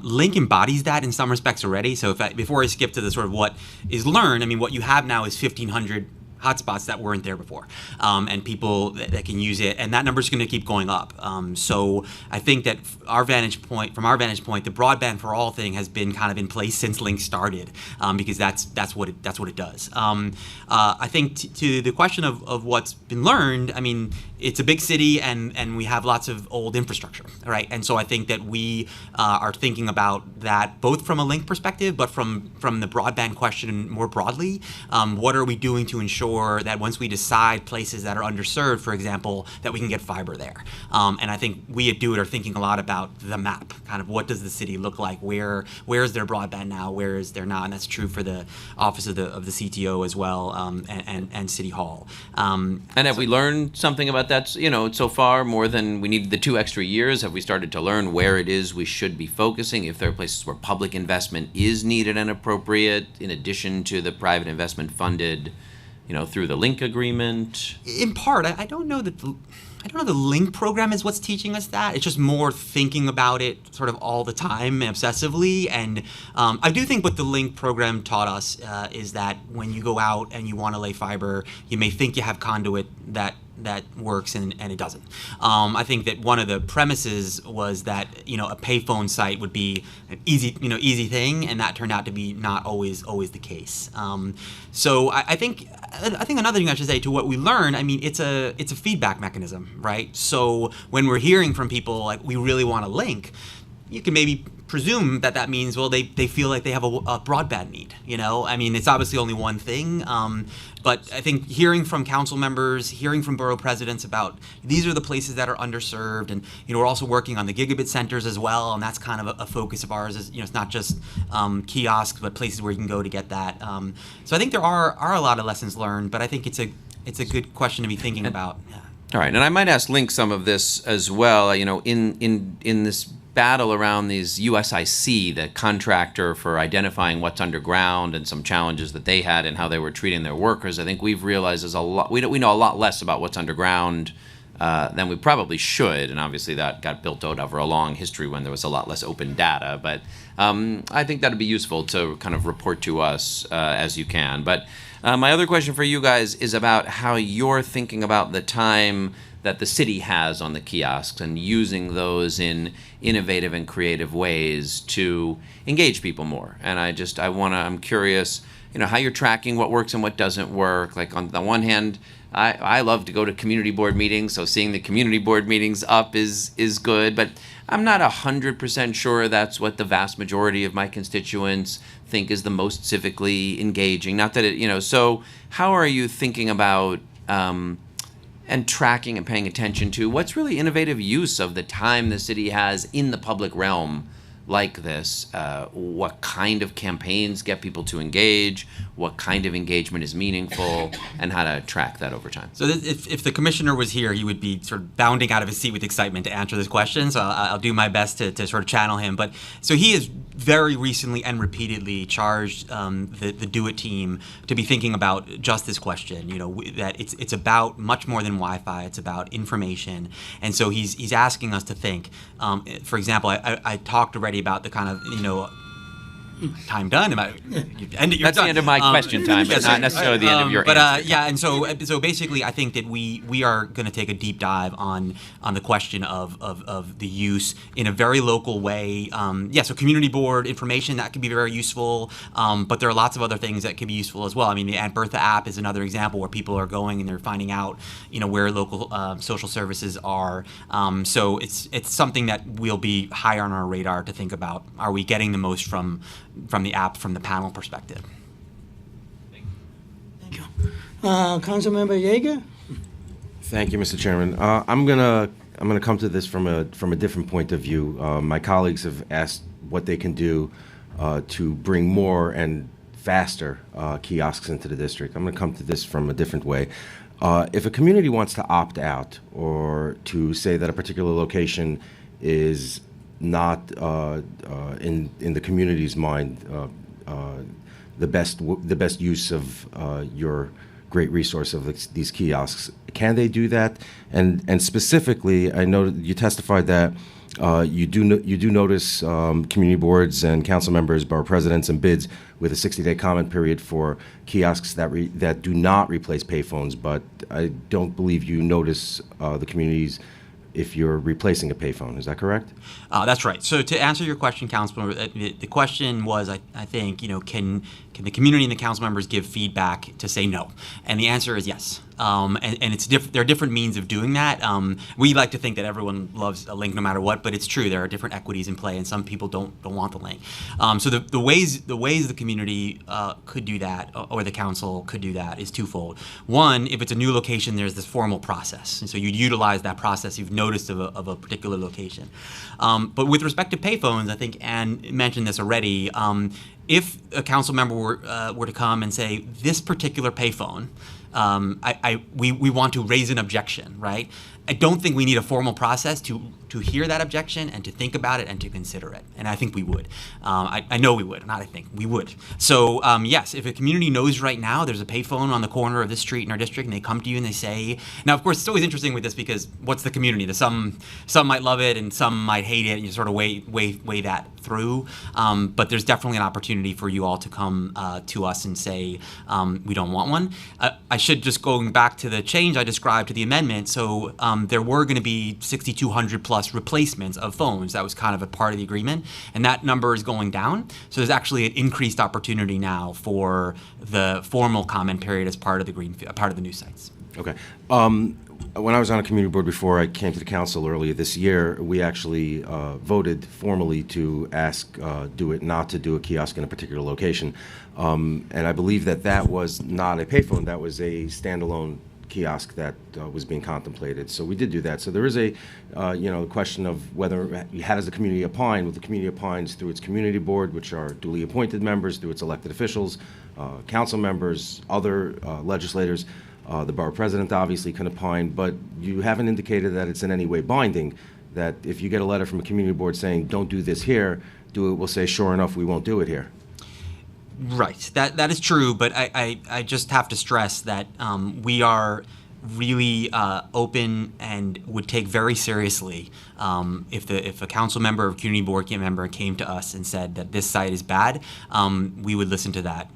S3: Link embodies that in some respects already. So before I skip to the sort of what is learned, I mean, what you have now is 1,500 hotspots that weren't there before, and people that can use it, and that number is going to keep going up. So I think that from our vantage point, the broadband for all thing has been kind of in place since Link started, because that's what it does. I think to the question of what's been learned, I mean, it's a big city, and we have lots of old infrastructure, right? And so I think that we are thinking about that both from a Link perspective, but from the broadband question more broadly. What are we doing to ensure that once we decide places that are underserved, for example, that we can get fiber there? And I think we at DoITT are thinking a lot about the map, kind of what does the city look like? Where is there broadband now? Where is there not? And that's true for the office of the CTO as well, and City Hall.
S6: And have we learned something about that, so far, more than we needed the 2 extra years? Have we started to learn where it is we should be focusing, if there are places where public investment is needed and appropriate, in addition to the private investment funded, through the Link agreement?
S3: In part, I don't know that the Link program is what's teaching us that. It's just more thinking about it sort of all the time, obsessively. And I do think what the Link program taught us is that when you go out and you want to lay fiber, you may think you have conduit that that works and it doesn't. I think that one of the premises was that a payphone site would be an easy thing, and that turned out to be not always the case. So I think another thing I should say to what we learned, I mean, it's a feedback mechanism, right? So when we're hearing from people like we really want to link, you can maybe presume that means, well, they feel like they have a broadband need, I mean, it's obviously only one thing, but I think hearing from council members, hearing from borough presidents about these are the places that are underserved, and we're also working on the gigabit centers as well, and that's kind of a focus of ours. Is it's not just kiosks, but places where you can go to get that. So I think there are a lot of lessons learned, but I think it's a good question to be thinking about. Yeah.
S6: All right, and I might ask Link some of this as well. In this battle around these USIC, the contractor for identifying what's underground and some challenges that they had and how they were treating their workers, I think we've realized there's a lot. We know a lot less about what's underground than we probably should, and obviously that got built out over a long history when there was a lot less open data. But I think that'd be useful to kind of report to us as you can. But my other question for you guys is about how you're thinking about the time that the city has on the kiosks and using those in innovative and creative ways to engage people more. And I'm curious, how you're tracking what works and what doesn't work. Like on the one hand, I love to go to community board meetings, so seeing the community board meetings up is good, but I'm not 100% sure that's what the vast majority of my constituents think is the most civically engaging. Not that so how are you thinking about and tracking and paying attention to what's really innovative use of the time the city has in the public realm like this? What kind of campaigns get people to engage? What kind of engagement is meaningful? And how to track that over time.
S3: So if the commissioner was here, he would be sort of bounding out of his seat with excitement to answer this question. So I'll do my best to sort of channel him. But so he has very recently and repeatedly charged the DoITT team to be thinking about just this question. That it's about much more than Wi-Fi. It's about information. And so he's asking us to think. For example, I talked already about the kind of time done. That's
S6: the end of my question time, but not necessarily the end of your answer.
S3: Yeah, and so basically, I think that we are going to take a deep dive on the question of the use in a very local way. So community board information, that can be very useful, but there are lots of other things that can be useful as well. I mean, the Aunt Bertha app is another example where people are going and they're finding out, where local social services are. So it's something that will be higher on our radar to think about. Are we getting the most from the app from the panel perspective?
S1: Thank you. Council Member Yeager?
S7: Thank you, Mr. Chairman. I'm gonna come to this from a different point of view. My colleagues have asked what they can do to bring more and faster kiosks into the district. I'm gonna come to this from a different way. If a community wants to opt out or to say that a particular location is not in the community's mind the best use of your great resource of these kiosks, can they do that? And specifically, I know you testified that you do notice community boards and council members, borough presidents, and bids with a 60-day comment period for kiosks that do not replace payphones. But I don't believe you notice the communities if you're replacing a payphone. Is that correct?
S3: That's right. So to answer your question, Councilman, the question was, I think, can the community and the council members give feedback to say no? And the answer is yes. And it's there are different means of doing that. We like to think that everyone loves a link no matter what, but it's true. There are different equities in play, and some people don't want the link. So the ways the community could do that, or the council could do that, is twofold. One, if it's a new location, there's this formal process, and so you'd utilize that process you've noticed of a particular location. But with respect to payphones, I think Ann mentioned this already. If a council member were to come and say, this particular payphone, we want to raise an objection, right? I don't think we need a formal process to hear that objection and to think about it and to consider it. And I think we would. I know we would, not I think, we would. So yes, if a community knows right now there's a payphone on the corner of this street in our district and they come to you and they say, now of course it's always interesting with this because what's the community? Some might love it and some might hate it, and you sort of weigh that through. But there's definitely an opportunity for you all to come to us and say, we don't want one. I should just going back to the change I described to the amendment. So there were going to be 6,200 plus replacements of phones. That was kind of a part of the agreement, and that number is going down. So there's actually an increased opportunity now for the formal comment period as part of the new sites.
S7: Okay. When I was on a community board before I came to the council earlier this year, we actually voted formally to ask DoITT not to do a kiosk in a particular location. And I believe that was not a payphone, that was a standalone kiosk that was being contemplated. So we did do that. So there is a question of whether, how does the community opine? Well, the community opines through its community board, which are duly appointed members, through its elected officials, council members, other legislators. The borough president obviously can opine, but you haven't indicated that it's in any way binding, that if you get a letter from a community board saying, don't do this here, DoITT will say, sure enough, we won't do it here.
S3: Right, that is true, but I just have to stress that we are really open and would take very seriously if a council member or community board member came to us and said that this site is bad, we would listen to that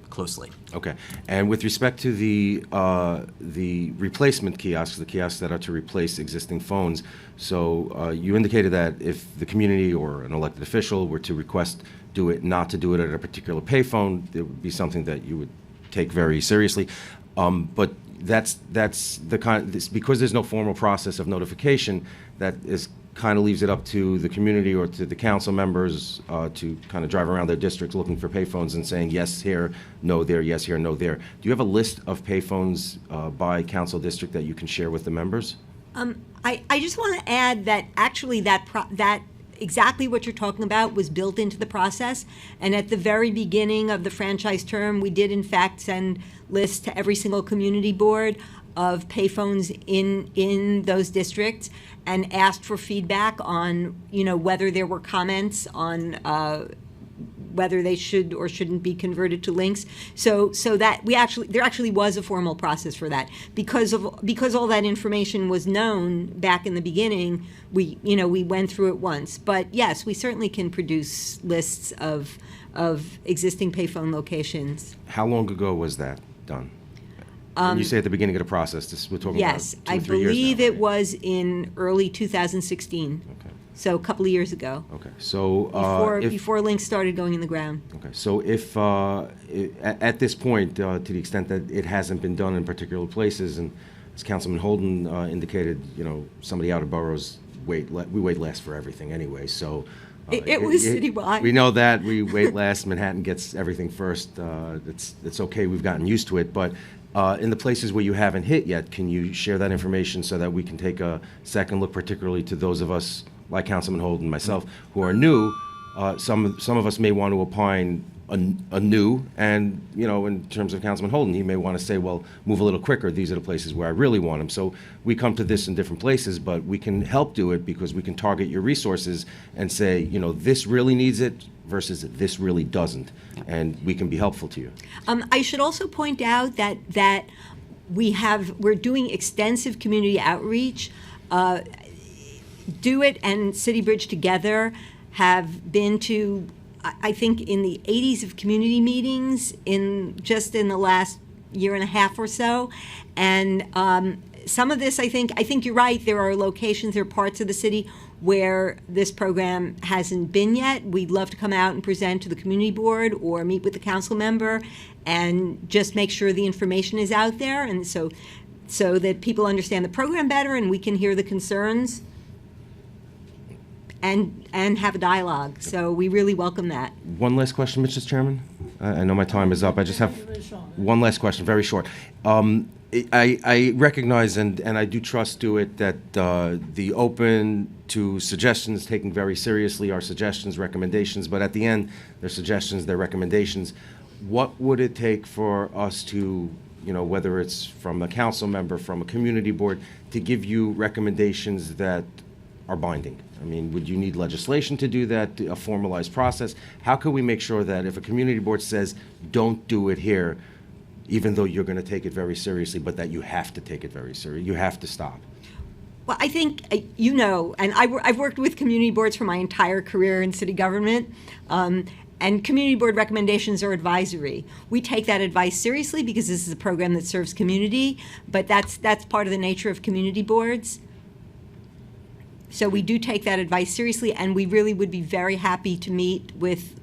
S3: closely.
S7: Okay, and with respect to the replacement kiosks, the kiosks that are to replace existing phones, so you indicated that if the community or an elected official were to request DoITT not to do it at a particular payphone, it would be something that you would take very seriously. But that's the kind, because there's no formal process of notification, that is kind of leaves it up to the community or to the council members to kind of drive around their districts looking for payphones and saying yes here, no there, yes here, no there. Do you have a list of payphones by council district that you can share with the members?
S4: I just want to add that actually that exactly what you're talking about was built into the process. And at the very beginning of the franchise term, we did in fact send lists to every single community board of payphones in those districts and asked for feedback on, whether there were comments on whether they should or shouldn't be converted to links. So that there actually was a formal process for that. Because all that information was known back in the beginning, we went through it once. But yes, we certainly can produce lists of existing payphone locations.
S7: How long ago was that done? When you say at the beginning of the process, we're talking
S4: yes,
S7: about 2 or 3 years now.
S4: I believe it was in early 2016.
S7: Okay.
S4: So a couple of years ago.
S7: Okay. So
S4: before links started going in the ground.
S7: Okay. So if at this point, to the extent that it hasn't been done in particular places, and as Councilman Holden indicated, some of the outer boroughs we wait last for everything anyway. So.
S4: It was citywide.
S7: We know that. We wait last. Manhattan gets everything first. It's okay. We've gotten used to it. But in the places where you haven't hit yet, can you share that information so that we can take a second look, particularly to those of us like Councilman Holden and myself who are new? Some of us may want to opine anew, and in terms of Councilman Holden, he may want to say, well, move a little quicker. These are the places where I really want them. So we come to this in different places, but we can help do it because we can target your resources and say, this really needs it versus this really doesn't, and we can be helpful to you.
S4: I should also point out that we're doing extensive community outreach. DoITT and CityBridge together have been to, I think, in the 80s of community meetings in the last year and a half or so, and some of this, I think you're right. There are locations, there are parts of the city where this program hasn't been yet. We'd love to come out and present to the community board or meet with the council member and just make sure the information is out there, and so that people understand the program better and we can hear the concerns and have a dialogue. So we really welcome that.
S7: One last question, Mr. Chairman. I know my time is up. I just have one last question, very short. I recognize and I do trust DoITT that the open to suggestions taken very seriously are suggestions, recommendations, but at the end, they're suggestions, they're recommendations. What would it take for us to whether it's from a council member, from a community board, to give you recommendations that are binding? I mean, would you need legislation to do that, a formalized process? How can we make sure that if a community board says, don't do it here, even though you're going to take it very seriously, but that you have to take it very seriously, you have to stop?
S4: Well, I think, and I've worked with community boards for my entire career in city government, and community board recommendations are advisory. We take that advice seriously because this is a program that serves community, but that's part of the nature of community boards. So we do take that advice seriously, and we really would be very happy to meet with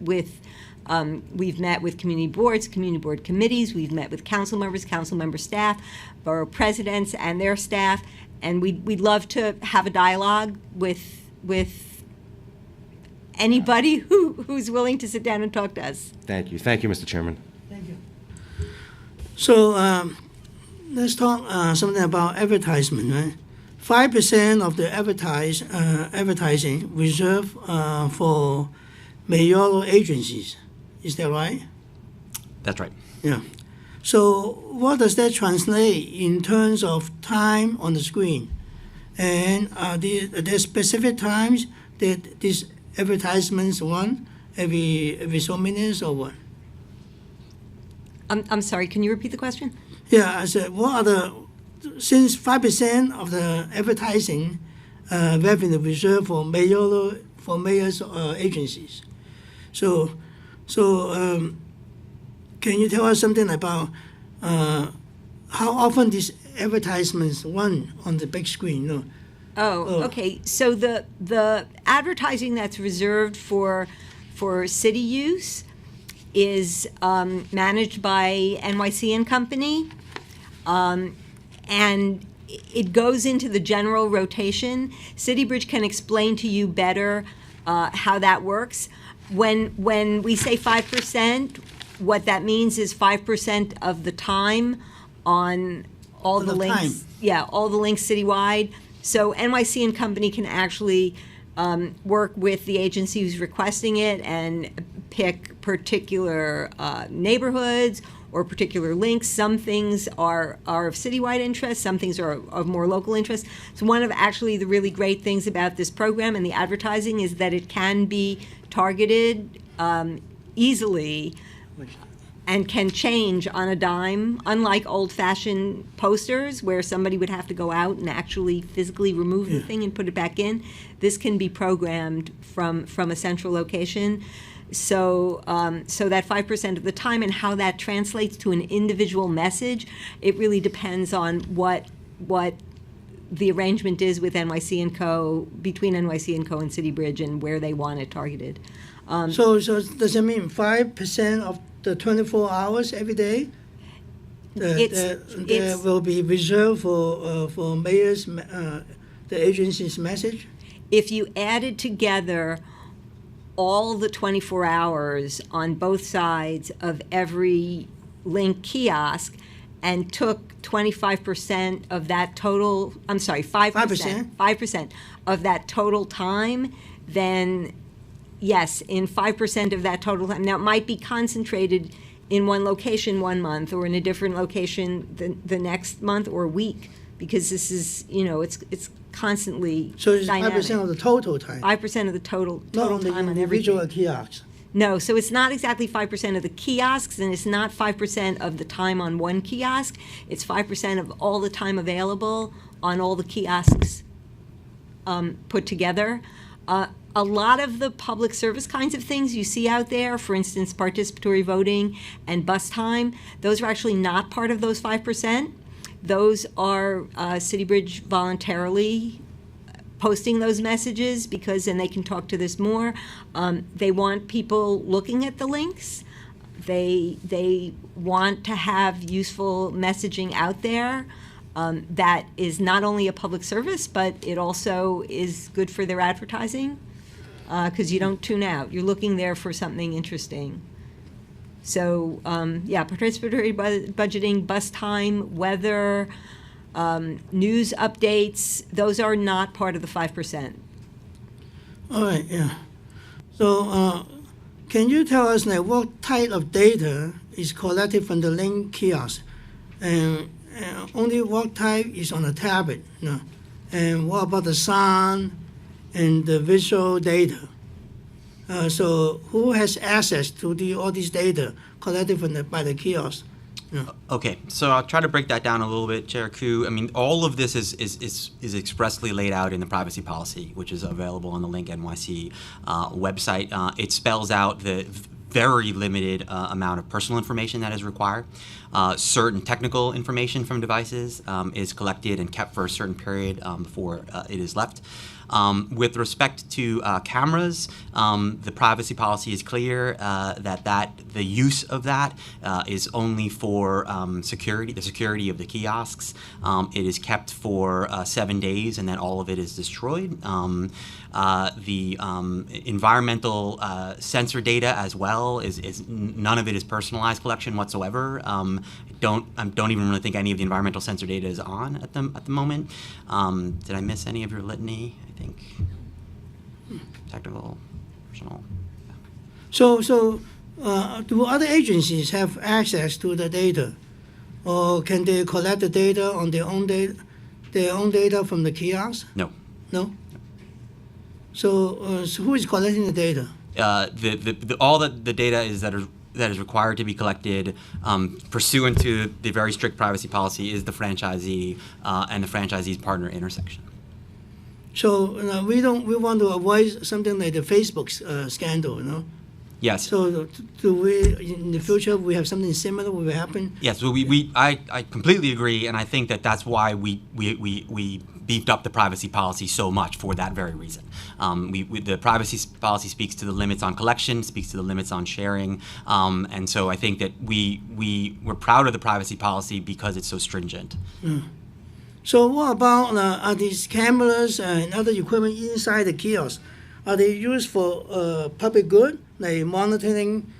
S4: we've met with community boards, community board committees, we've met with council members, council member staff, borough presidents and their staff, and we'd love to have a dialogue with anybody who's willing to sit down and talk to us.
S7: Thank you. Thank you, Mr. Chairman.
S1: Thank you. So let's talk something about advertisement, right? 5% of the advertising reserved for mayoral agencies. Is that right?
S3: That's right.
S1: Yeah. So what does that translate in terms of time on the screen? And are there specific times that these advertisements run every so minutes or what?
S4: I'm sorry, can you repeat the question?
S1: Yeah, I said, since 5% of the advertising revenue reserved for mayor's agencies. So can you tell us something about how often these advertisements run on the big screen? No.
S4: Okay. So the advertising that's reserved for city use is managed by NYC and Company, and it goes into the general rotation. CityBridge can explain to you better how that works. When we say 5%, what that means is 5% of the time on all the links.
S1: Time.
S4: Yeah, all the links citywide. So NYC and Company can actually work with the agency who's requesting it and pick particular neighborhoods or particular links. Some things are of citywide interest, some things are of more local interest. So one of actually the really great things about this program and the advertising is that it can be targeted easily and can change on a dime, unlike old-fashioned posters where somebody would have to go out and actually physically remove the thing and put it back in. This can be programmed from a central location. So that 5% of the time and how that translates to an individual message, it really depends on what the arrangement is with NYC & Co., between NYC & Co. and CityBridge, and where they want it targeted.
S1: So does it mean 5% of the 24 hours every day that will be reserved for mayor's, the agency's message?
S4: If you added together all the 24 hours on both sides of every Link kiosk and took 25% of that total, 5% of that total time, then yes, in 5% of that total time. Now, it might be concentrated in one location 1 month or in a different location the next month or week, because this is, it's constantly
S1: So it's
S4: dynamic.
S1: 5% of the total time,
S4: 5% of the total
S1: not on the
S4: time on
S1: individual
S4: everything.
S1: kiosks.
S4: No, so it's not exactly 5% of the kiosks, and it's not 5% of the time on one kiosk. It's 5% of all the time available on all the kiosks put together. A lot of the public service kinds of things you see out there, for instance, participatory voting and bus time, those are actually not part of those 5%. Those are CityBridge voluntarily posting those messages because then they can talk to this more. They want people looking at the links. They want to have useful messaging out there that is not only a public service, but it also is good for their advertising, because you don't tune out. You're looking there for something interesting. So, participatory budgeting, bus time, weather, news updates, those are not part of the 5%.
S1: All right, yeah. So can you tell us what type of data is collected from the Link kiosk? and only what type is on a tablet, you know? And what about the sound and the visual data? So who has access to all this data collected by the kiosk?
S3: Okay, so I'll try to break that down a little bit, Chair Koo. I mean, all of this is expressly laid out in the privacy policy, which is available on the LinkNYC website. It spells out the very limited amount of personal information that is required. Certain technical information from devices is collected and kept for a certain period before it is left. With respect to cameras, the privacy policy is clear that the use of that is only for security, the security of the kiosks. It is kept for 7 days, and then all of it is destroyed. The environmental sensor data as well is none of it is personalized collection whatsoever. Don't even really think any of the environmental sensor data is on at the moment. Did I miss any of your litany? I think technical, personal.
S1: So do other agencies have access to the data, or can they collect the data on their own data from the kiosks?
S3: No.
S1: No. So who is collecting the data?
S3: All the data is that is required to be collected pursuant to the very strict privacy policy is the franchisee and the franchisee's partner intersection.
S1: So we want to avoid something like the Facebook scandal, you know.
S3: Yes.
S1: So do we in the future we have something similar will happen?
S3: Yes. Well, I completely agree, and I think that's why we beefed up the privacy policy so much for that very reason. The privacy policy speaks to the limits on collection, speaks to the limits on sharing, and so I think that we're proud of the privacy policy because it's so stringent.
S1: So what about are these cameras and other equipment inside the kiosk? Are they used for public good, like monitoring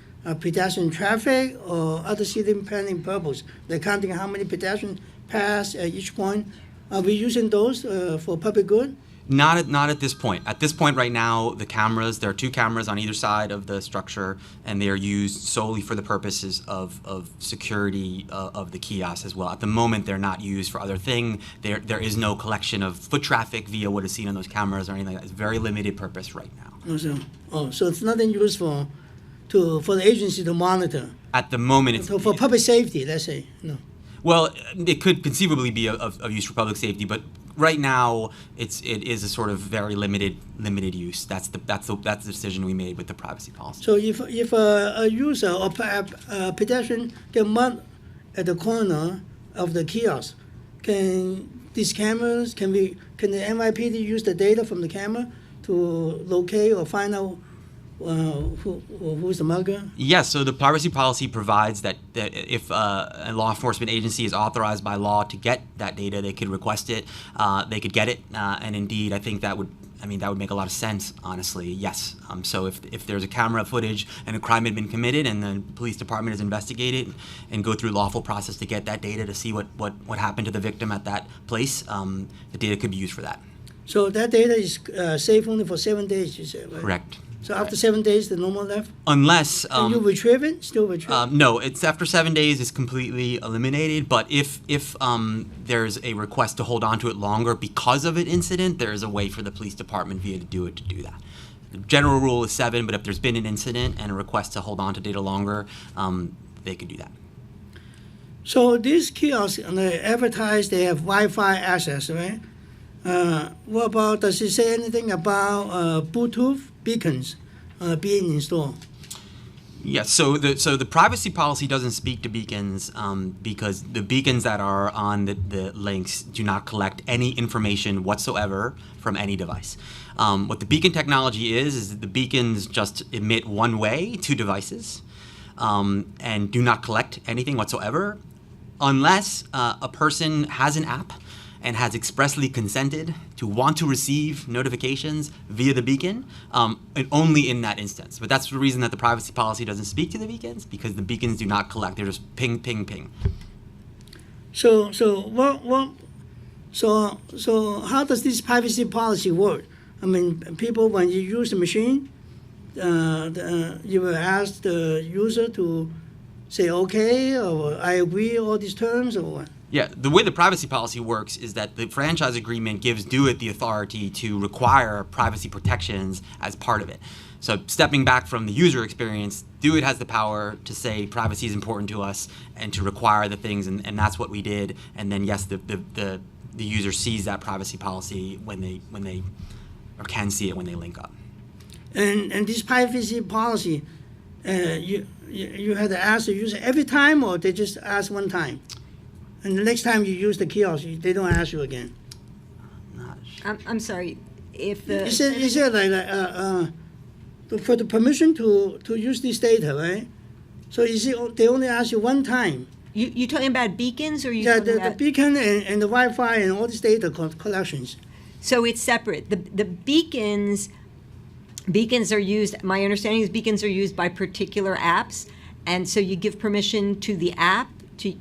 S1: pedestrian traffic or other city planning purpose, like counting how many pedestrians pass at each point? Are we using those for public good?
S3: Not at this point. At this point right now, the cameras, there are 2 cameras on either side of the structure, and they are used solely for the purposes of security of the kiosks as well. At the moment, they're not used for other things. There is no collection of foot traffic via what is seen on those cameras or anything like that. It's very limited purpose right now.
S1: So it's nothing used for the agency to monitor?
S3: At the moment, it's...
S1: So for public safety, let's say, no.
S3: Well, it could conceivably be of use for public safety, but right now it is a sort of very limited use. That's the decision we made with the privacy policy.
S1: So if a user or a pedestrian get mud at the corner of the kiosk, can these cameras can the NYPD use the data from the camera to locate or find out who's the mugger?
S3: Yes, so the privacy policy provides that if a law enforcement agency is authorized by law to get that data, they could request it, they could get it, and indeed, I think that would make a lot of sense, honestly, yes. So if there's a camera footage and a crime had been committed and the police department is investigated and go through lawful process to get that data to see what happened to the victim at that place, the data could be used for that.
S1: So that data is safe only for 7 days, you said, right?
S3: Correct.
S1: So after 7 days, the no more left?
S3: Unless...
S1: Can you retrieve it? Still retrieve it?
S3: No, it's after 7 days, it's completely eliminated. But if there's a request to hold on to it longer because of an incident, there is a way for the police department to do that. The general rule is 7, but if there's been an incident and a request to hold on to data longer, they could do that.
S1: So these kiosks, they advertise they have Wi-Fi access, right? What about, does it say anything about Bluetooth beacons being installed?
S3: Yes, so the privacy policy doesn't speak to beacons because the beacons that are on the links do not collect any information whatsoever from any device. What the beacon technology is that the beacons just emit one way to devices and do not collect anything whatsoever unless a person has an app and has expressly consented to want to receive notifications via the beacon, and only in that instance. But that's the reason that the privacy policy doesn't speak to the beacons, because the beacons do not collect. They're just ping, ping, ping.
S1: So how does this privacy policy work? I mean, people, when you use the machine, you will ask the user to say okay, or I agree all these terms, or what?
S3: Yeah, the way the privacy policy works is that the franchise agreement gives DoITT the authority to require privacy protections as part of it. So stepping back from the user experience, DoITT has the power to say privacy is important to us and to require the things, and that's what we did. And then yes, the user sees that privacy policy when they or can see it when they link up.
S1: And this privacy policy, you had to ask the user every time, or they just ask one time? And the next time you use the kiosk, they don't ask you again.
S4: I'm sorry, if the.
S1: You said like for the permission to use this data, right? So they only ask you one time.
S4: You talking about beacons, or you
S1: Yeah,
S4: talking
S1: the
S4: about?
S1: beacon and the Wi-Fi and all this data collections.
S4: So it's separate. The beacons are used, my understanding is beacons are used by particular apps, and so you give permission to the app to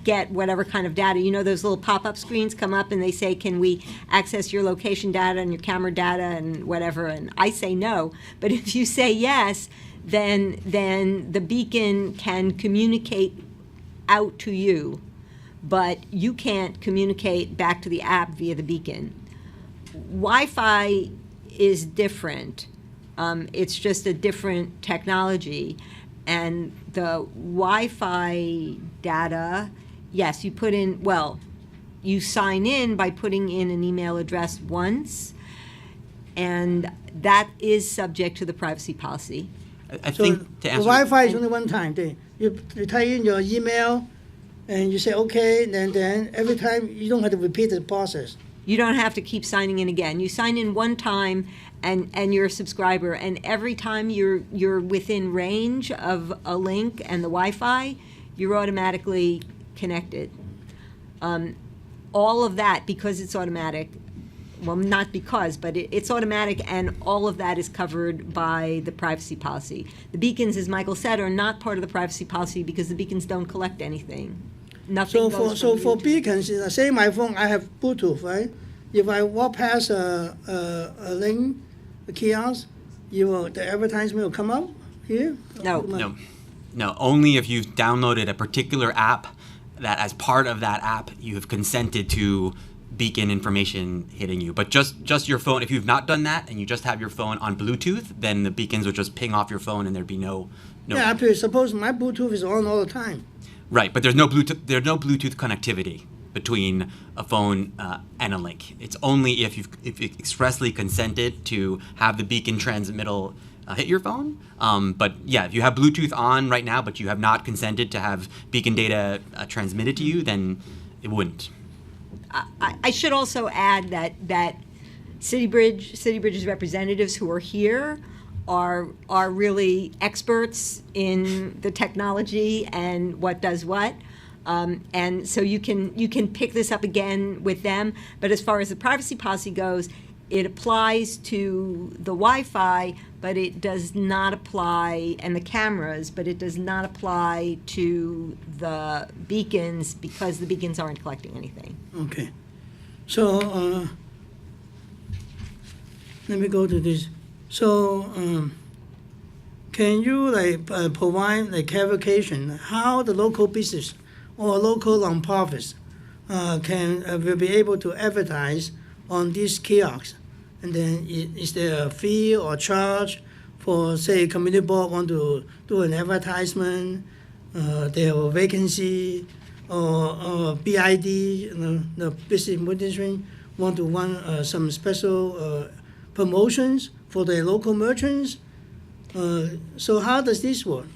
S4: get whatever kind of data. You know, those little pop-up screens come up and they say, can we access your location data and your camera data and whatever, and I say no. But if you say yes, then the beacon can communicate out to you, but you can't communicate back to the app via the beacon. Wi-Fi is different. It's just a different technology. And the Wi-Fi data, yes, you put in, well, you sign in by putting in an email address once, and that is subject to the privacy policy.
S3: I
S1: So
S3: think to
S1: the
S3: answer
S1: Wi-Fi is only one time. You type in your email, and you say okay, then every time you don't have to repeat the process.
S4: You don't have to keep signing in again. You sign in one time, and you're a subscriber. And every time you're within range of a link and the Wi-Fi, you're automatically connected. All of that, because it's automatic. Well, not because, but it's automatic, and all of that is covered by the privacy policy. The beacons, as Michael said, are not part of the privacy policy because the beacons don't collect anything. Nothing goes from
S1: For
S4: you to-
S1: beacons, say my phone, I have Bluetooth, right? If I walk past a link, a kiosk, the advertisement will come up here?
S4: No.
S3: No, only if you've downloaded a particular app that as part of that app you have consented to beacon information hitting you. But just your phone, if you've not done that and you just have your phone on Bluetooth, then the beacons will just ping off your phone and there'd be no.
S1: Yeah, suppose my Bluetooth is on all the time.
S3: Right, but there's no Bluetooth connectivity between a phone and a link. It's only if you've expressly consented to have the beacon transmittal hit your phone. But yeah, if you have Bluetooth on right now, but you have not consented to have beacon data transmitted to you, then it wouldn't.
S4: I should also add that CityBridge's representatives who are here are really experts in the technology and what does what. And so you can pick this up again with them. But as far as the privacy policy goes, it applies to the Wi-Fi, but it does not apply, and the cameras, but it does not apply to the beacons because the beacons aren't collecting anything.
S1: Okay. So let me go to this. So can you provide clarification how the local business or local nonprofits will be able to advertise on these kiosks? And then is there a fee or charge for, say, community board want to do an advertisement, they have a vacancy, or BID, the business administration want to run some special promotions for their local merchants? So how does this work?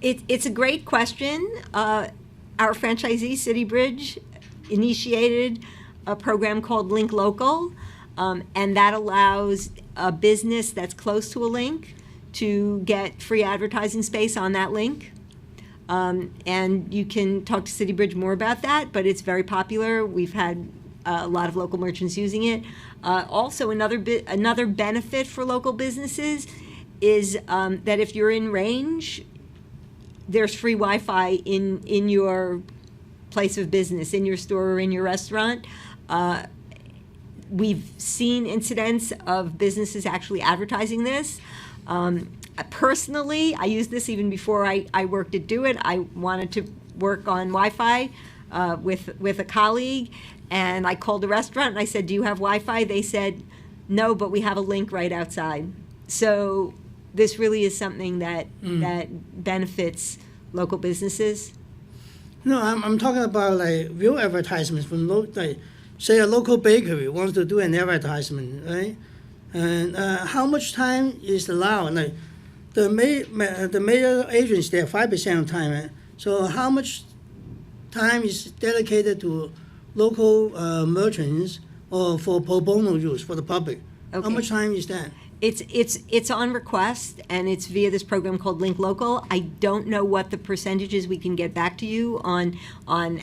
S4: It's a great question. Our franchisee, CityBridge, initiated a program called Link Local, and that allows a business that's close to a link to get free advertising space on that link. And you can talk to CityBridge more about that, but it's very popular. We've had a lot of local merchants using it. Also, another benefit for local businesses is that if you're in range, there's free Wi-Fi in your place of business, in your store or in your restaurant. We've seen incidents of businesses actually advertising this. Personally, I used this even before I worked at DoITT. I wanted to work on Wi-Fi with a colleague, and I called the restaurant and I said, "Do you have Wi-Fi?" They said, "No, but we have a link right outside." So this really is something that benefits local businesses.
S1: No, I'm talking about like real advertisements from like, say a local bakery wants to do an advertisement, right? And how much time is allowed? Like the mayor agents, they have 5% of time, right? So how much time is dedicated to local merchants or for pro bono use for the public? How
S4: Okay.
S1: much time is that?
S4: It's on request, and it's via this program called Link Local. I don't know what the percentages. We can get back to you on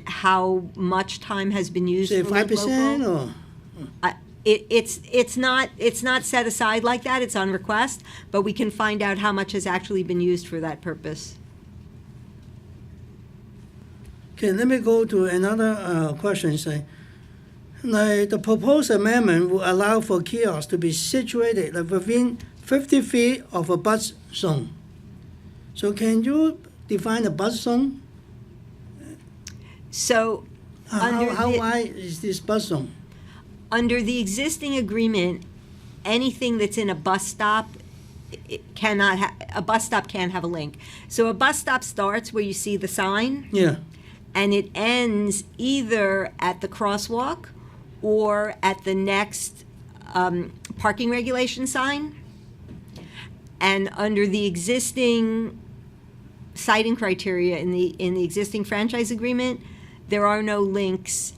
S4: how much time has been used
S1: Say
S4: for Link
S1: 5%
S4: Local.
S1: or?
S4: It's not set aside like that. It's on request, but we can find out how much has actually been used for that purpose.
S1: Okay, let me go to another question. Say, like the proposed amendment will allow for kiosks to be situated within 50 feet of a bus zone. So can you define a bus zone?
S4: So under
S1: How
S4: the-
S1: wide is this bus zone?
S4: Under the existing agreement, anything that's in a bus stop, a bus stop can't have a link. So a bus stop starts where you see the sign,
S1: Yeah.
S4: and it ends either at the crosswalk or at the next parking regulation sign. And under the existing citing criteria in the existing franchise agreement, there are no links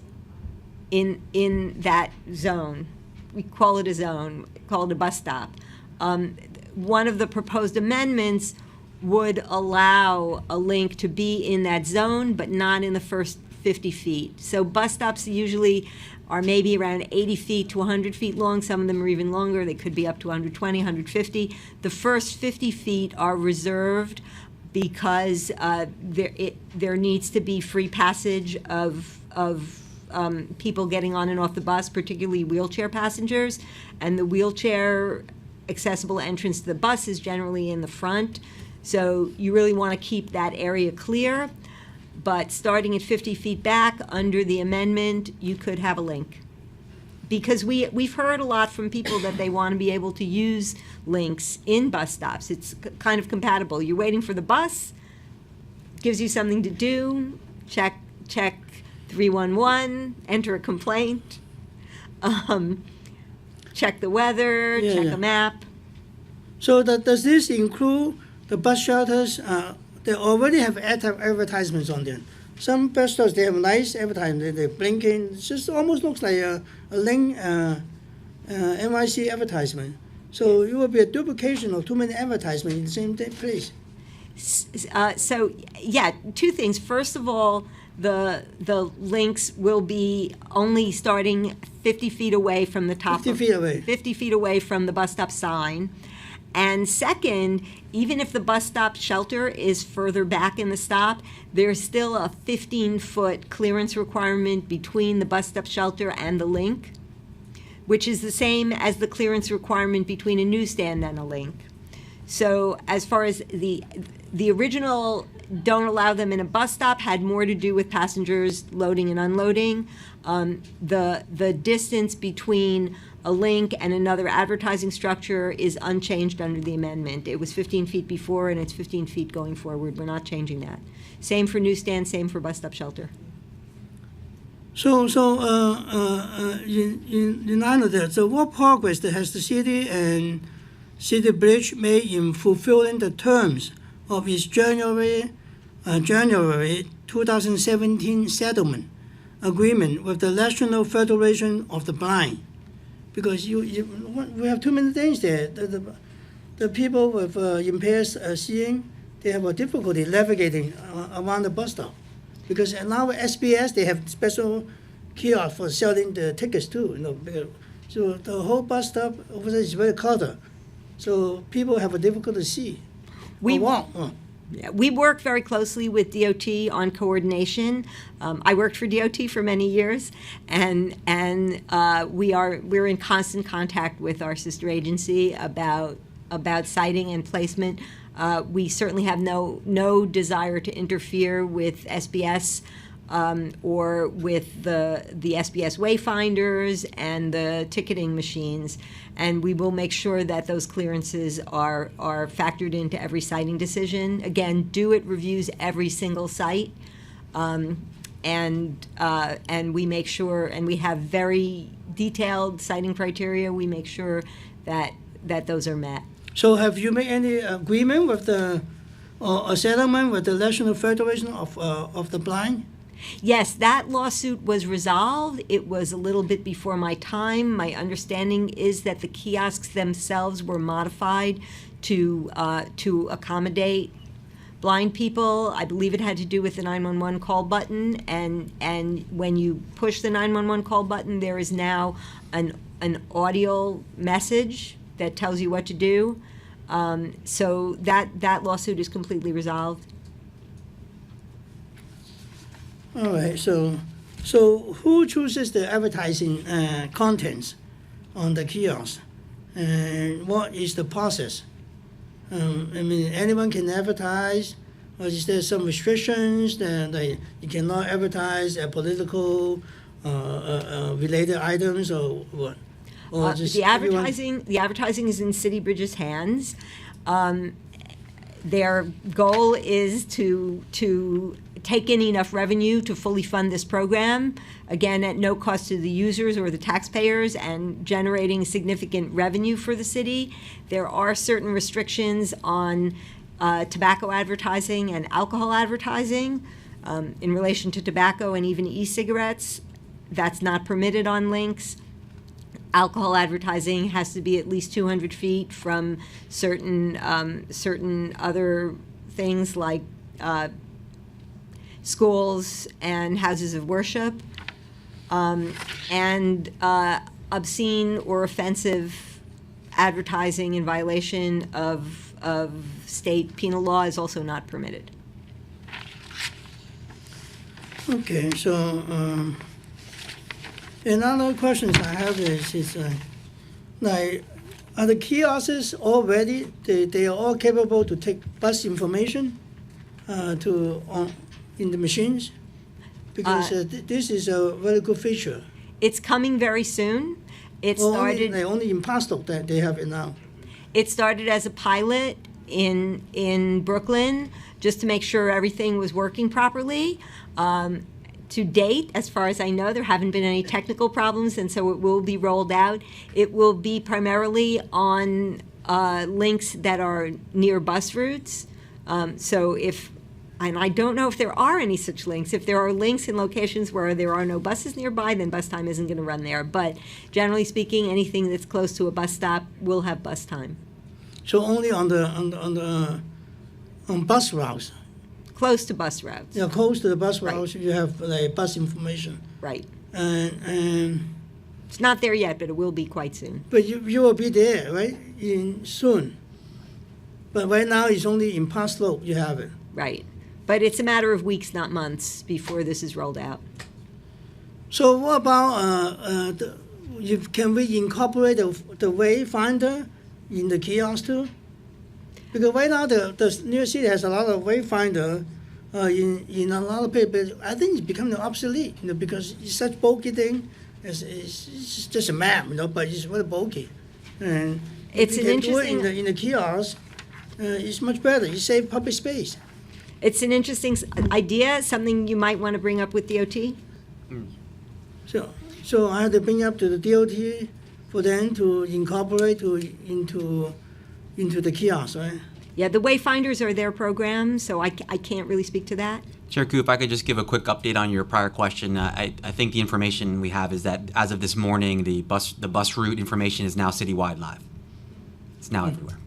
S4: in that zone. We call it a zone, call it a bus stop. One of the proposed amendments would allow a link to be in that zone, but not in the first 50 feet. So bus stops usually are maybe around 80 feet to 100 feet long. Some of them are even longer. They could be up to 120, 150. The first 50 feet are reserved because there needs to be free passage of people getting on and off the bus, particularly wheelchair passengers. And the wheelchair accessible entrance to the bus is generally in the front. So you really want to keep that area clear. But starting at 50 feet back, under the amendment, you could have a link. Because we've heard a lot from people that they want to be able to use links in bus stops. It's kind of compatible. You're waiting for the bus, gives you something to do, check 311, enter a complaint, check the weather,
S1: Yeah,
S4: check
S1: yeah.
S4: a map.
S1: So does this include the bus shelters? They already have advertisements on them. Some bus shelters, they have nice advertisement. They're blinking. It just almost looks like a Link NYC advertisement. So it will be a duplication of too many advertisements in the same place.
S4: So, yeah, two things. First of all, the links will be only starting 50 feet away from the top.
S1: 50 feet away.
S4: 50 feet away from the bus stop sign. And second, even if the bus stop shelter is further back in the stop, there's still a 15-foot clearance requirement between the bus stop shelter and the link, which is the same as the clearance requirement between a newsstand and a link. So as far as the original don't allow them in a bus stop had more to do with passengers loading and unloading. The distance between a link and another advertising structure is unchanged under the amendment. It was 15 feet before, and it's 15 feet going forward. We're not changing that. Same for newsstand, same for bus stop shelter.
S1: So in line with that, so what progress has the city and CityBridge made in fulfilling the terms of its January 2017 settlement agreement with the National Federation of the Blind? Because we have too many things there. The people with impaired seeing, they have a difficulty navigating around the bus stop. Because now SBS, they have special kiosk for selling the tickets too. So the whole bus stop over there is very cluttered. So people have a difficulty to see.
S4: We
S1: or walk.
S4: Yeah, we work very closely with DOT on coordination. I worked for DOT for many years, and we're in constant contact with our sister agency about about siting and placement. We certainly have no desire to interfere with SBS or with the SBS wayfinders and the ticketing machines, and we will make sure that those clearances are factored into every siting decision. Again, DoITT reviews every single site, and we make sure, and we have very detailed siting criteria. We make sure that those are met.
S1: So have you made any agreement with or a settlement with the National Federation of the Blind?
S4: Yes, that lawsuit was resolved. It was a little bit before my time. My understanding is that the kiosks themselves were modified to accommodate blind people. I believe it had to do with the 911 call button, and when you push the 911 call button, there is now an audio message that tells you what to do. So that lawsuit is completely resolved.
S1: All right, so who chooses the advertising contents on the kiosk? And what is the process? I mean, anyone can advertise, or is there some restrictions that you cannot advertise political related items, or what? Or just
S4: The advertising is in CityBridge's hands. Their goal is to take in enough revenue to fully fund this program, again, at no cost to the users or the taxpayers, and generating significant revenue for the city. There are certain restrictions on tobacco advertising and alcohol advertising. In relation to tobacco and even e-cigarettes, that's not permitted on links. Alcohol advertising has to be at least 200 feet from certain other things like schools and houses of worship, and obscene or offensive advertising in violation of state penal law is also not permitted.
S1: Okay, so another question I have is like, are the kiosks all ready? They are all capable to take bus information in the machines? Because this is a very good feature.
S4: It's coming very soon. It started
S1: Only in Pasco that they have it now.
S4: It started as a pilot in Brooklyn, just to make sure everything was working properly. To date, as far as I know, there haven't been any technical problems, and so it will be rolled out. It will be primarily on links that are near bus routes. And I don't know if there are any such links. If there are links in locations where there are no buses nearby, then bus time isn't going to run there. But generally speaking, anything that's close to a bus stop will have bus time.
S1: So only on bus routes.
S4: Close to bus routes.
S1: Yeah, close to the bus
S4: Right.
S1: routes, you have like bus information.
S4: Right.
S1: And
S4: It's not there yet, but it will be quite soon.
S1: but you will be there, right? Soon. But right now it's only in Pasco you have it.
S4: Right. But it's a matter of weeks, not months, before this is rolled out.
S1: So what about can we incorporate the wayfinder in the kiosk too? Because right now the New York City has a lot of wayfinder in a lot of places. I think it's becoming obsolete, because it's such bulky thing. It's just a map, but it's very bulky. And
S4: It's
S1: if
S4: an
S1: you can do it
S4: interesting-
S1: in the kiosk. It's much better. You save public space.
S4: It's an interesting idea, something you might want to bring up with DOT.
S1: So I have to bring up to the DOT for them to incorporate into the kiosk, right?
S4: Yeah, the Wayfinders are their program, so I can't really speak to that.
S3: Chair Koo, if I could just give a quick update on your prior question. I think the information we have is that as of this morning, the bus route information is now citywide live. It's now everywhere.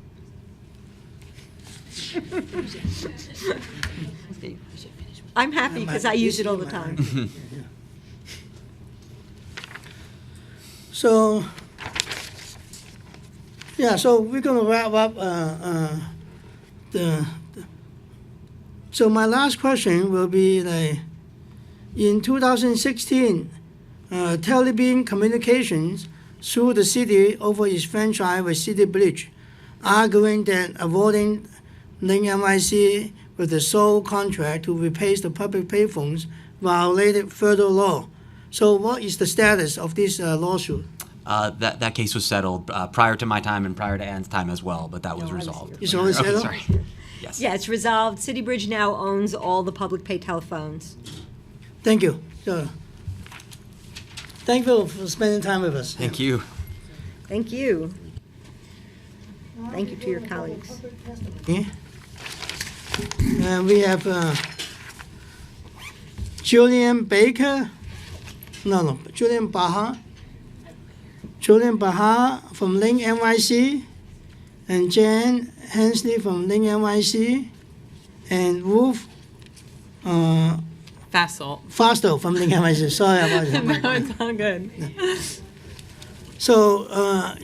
S4: I'm happy because I use it all the time.
S1: So, so we're going to wrap up so my last question will be like, in 2016, Telecommunications sued the city over its franchise with CityBridge arguing that awarding LinkNYC with the sole contract to replace the public payphones violated federal law. So what is the status of this lawsuit?
S3: That case was settled prior to my time and prior to Ann's time as well, but that was resolved.
S1: It's already settled?
S3: Sorry. Yes.
S4: Yeah, it's resolved. CityBridge now owns all the public pay telephones.
S1: Thank you. Thank you for spending time with us.
S3: Thank you.
S4: Thank you. Thank you to your colleagues.
S1: Yeah. We have Julian Baker. No, Julian Baha. Julian Baha from LinkNYC, and Jan Hensley from LinkNYC, and Ruth Fasto from LinkNYC. Sorry about that.
S8: No, it's all good.
S1: So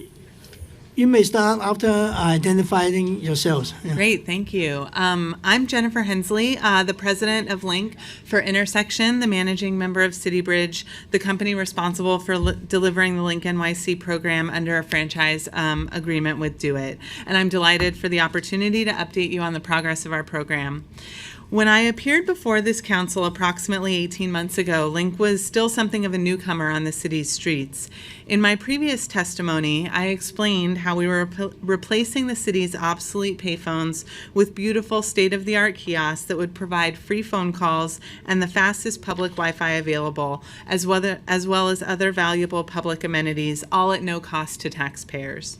S1: you may start after identifying yourselves. Yeah.
S8: Great, thank you. I'm Jennifer Hensley, the president of Link for Intersection, the managing member of CityBridge, the company responsible for delivering the LinkNYC program under a franchise agreement with DoITT. And I'm delighted for the opportunity to update you on the progress of our program. When I appeared before this council approximately 18 months ago, Link was still something of a newcomer on the city's streets. In my previous testimony, I explained how we were replacing the city's obsolete payphones with beautiful state-of-the-art kiosks that would provide free phone calls and the fastest public Wi-Fi available, as well as other valuable public amenities, all at no cost to taxpayers.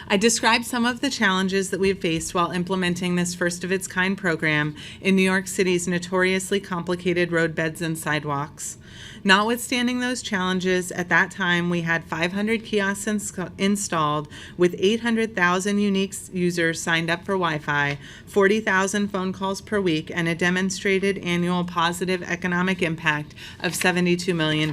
S8: I described some of the challenges that we've faced while implementing this first-of-its-kind program in New York City's notoriously complicated roadbeds and sidewalks. Notwithstanding those challenges, at that time we had 500 kiosks installed with 800,000 unique users signed up for Wi-Fi, 40,000 phone calls per week, and a demonstrated annual positive economic impact of $72 million.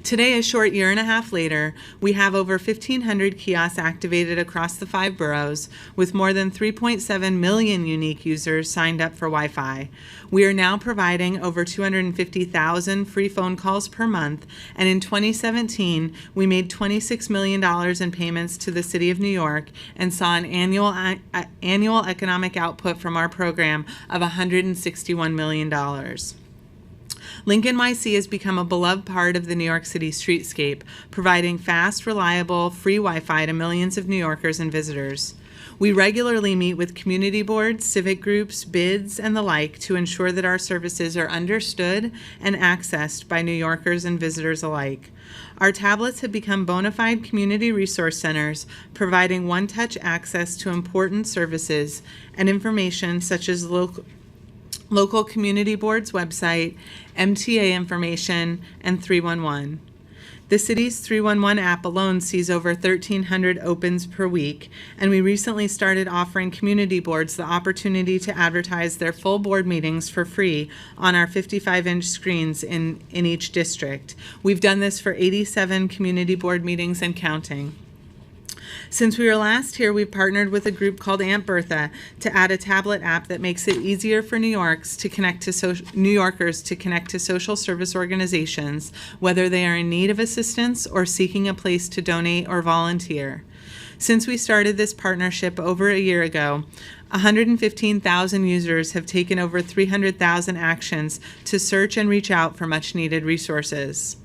S8: Today, a short year and a half later, we have over 1,500 kiosks activated across the 5 boroughs, with more than 3.7 million unique users signed up for Wi-Fi. We are now providing over 250,000 free phone calls per month, and in 2017, we made $26 million in payments to the City of New York and saw an annual economic output from our program of $161 million. LinkNYC has become a beloved part of the New York City streetscape, providing fast, reliable, free Wi-Fi to millions of New Yorkers and visitors. We regularly meet with community boards, civic groups, bids, and the like to ensure that our services are understood and accessed by New Yorkers and visitors alike. Our tablets have become bona fide community resource centers, providing one-touch access to important services and information such as local community board's website, MTA information, and 311. The city's 311 app alone sees over 1,300 opens per week, and we recently started offering community boards the opportunity to advertise their full board meetings for free on our 55-inch screens in each district. We've done this for 87 community board meetings and counting. Since we were last here, we've partnered with a group called Aunt Bertha to add a tablet app that makes it easier for New Yorkers to connect to social service organizations, whether they are in need of assistance or seeking a place to donate or volunteer. Since we started this partnership over a year ago, 115,000 users have taken over 300,000 actions to search and reach out for much-needed resources.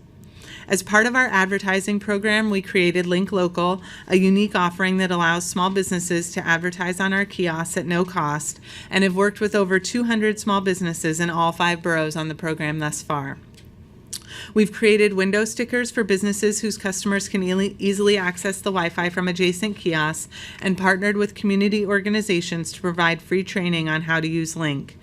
S8: As part of our advertising program, we created Link Local, a unique offering that allows small businesses to advertise on our kiosks at no cost, and have worked with over 200 small businesses in all 5 boroughs on the program thus far. We've created window stickers for businesses whose customers can easily access the Wi-Fi from adjacent kiosks, and partnered with community organizations to provide free training on how to use Link.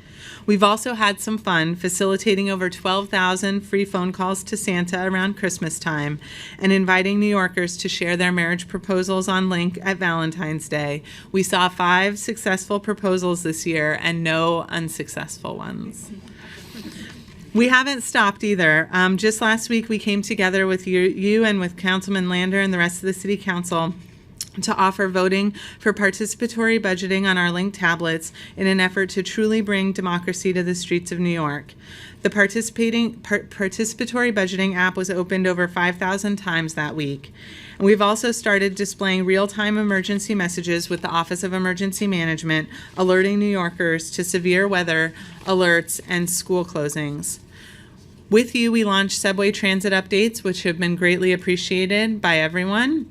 S8: We've also had some fun facilitating over 12,000 free phone calls to Santa around Christmas time and inviting New Yorkers to share their marriage proposals on Link at Valentine's Day. We saw 5 successful proposals this year and no unsuccessful ones. We haven't stopped either. Just last week we came together with you and with Councilman Lander and the rest of the City Council to offer voting for participatory budgeting on our Link tablets in an effort to truly bring democracy to the streets of New York. The participatory budgeting app was opened over 5,000 times that week. And we've also started displaying real-time emergency messages with the Office of Emergency Management, alerting New Yorkers to severe weather alerts and school closings. With you, we launched subway transit updates, which have been greatly appreciated by everyone,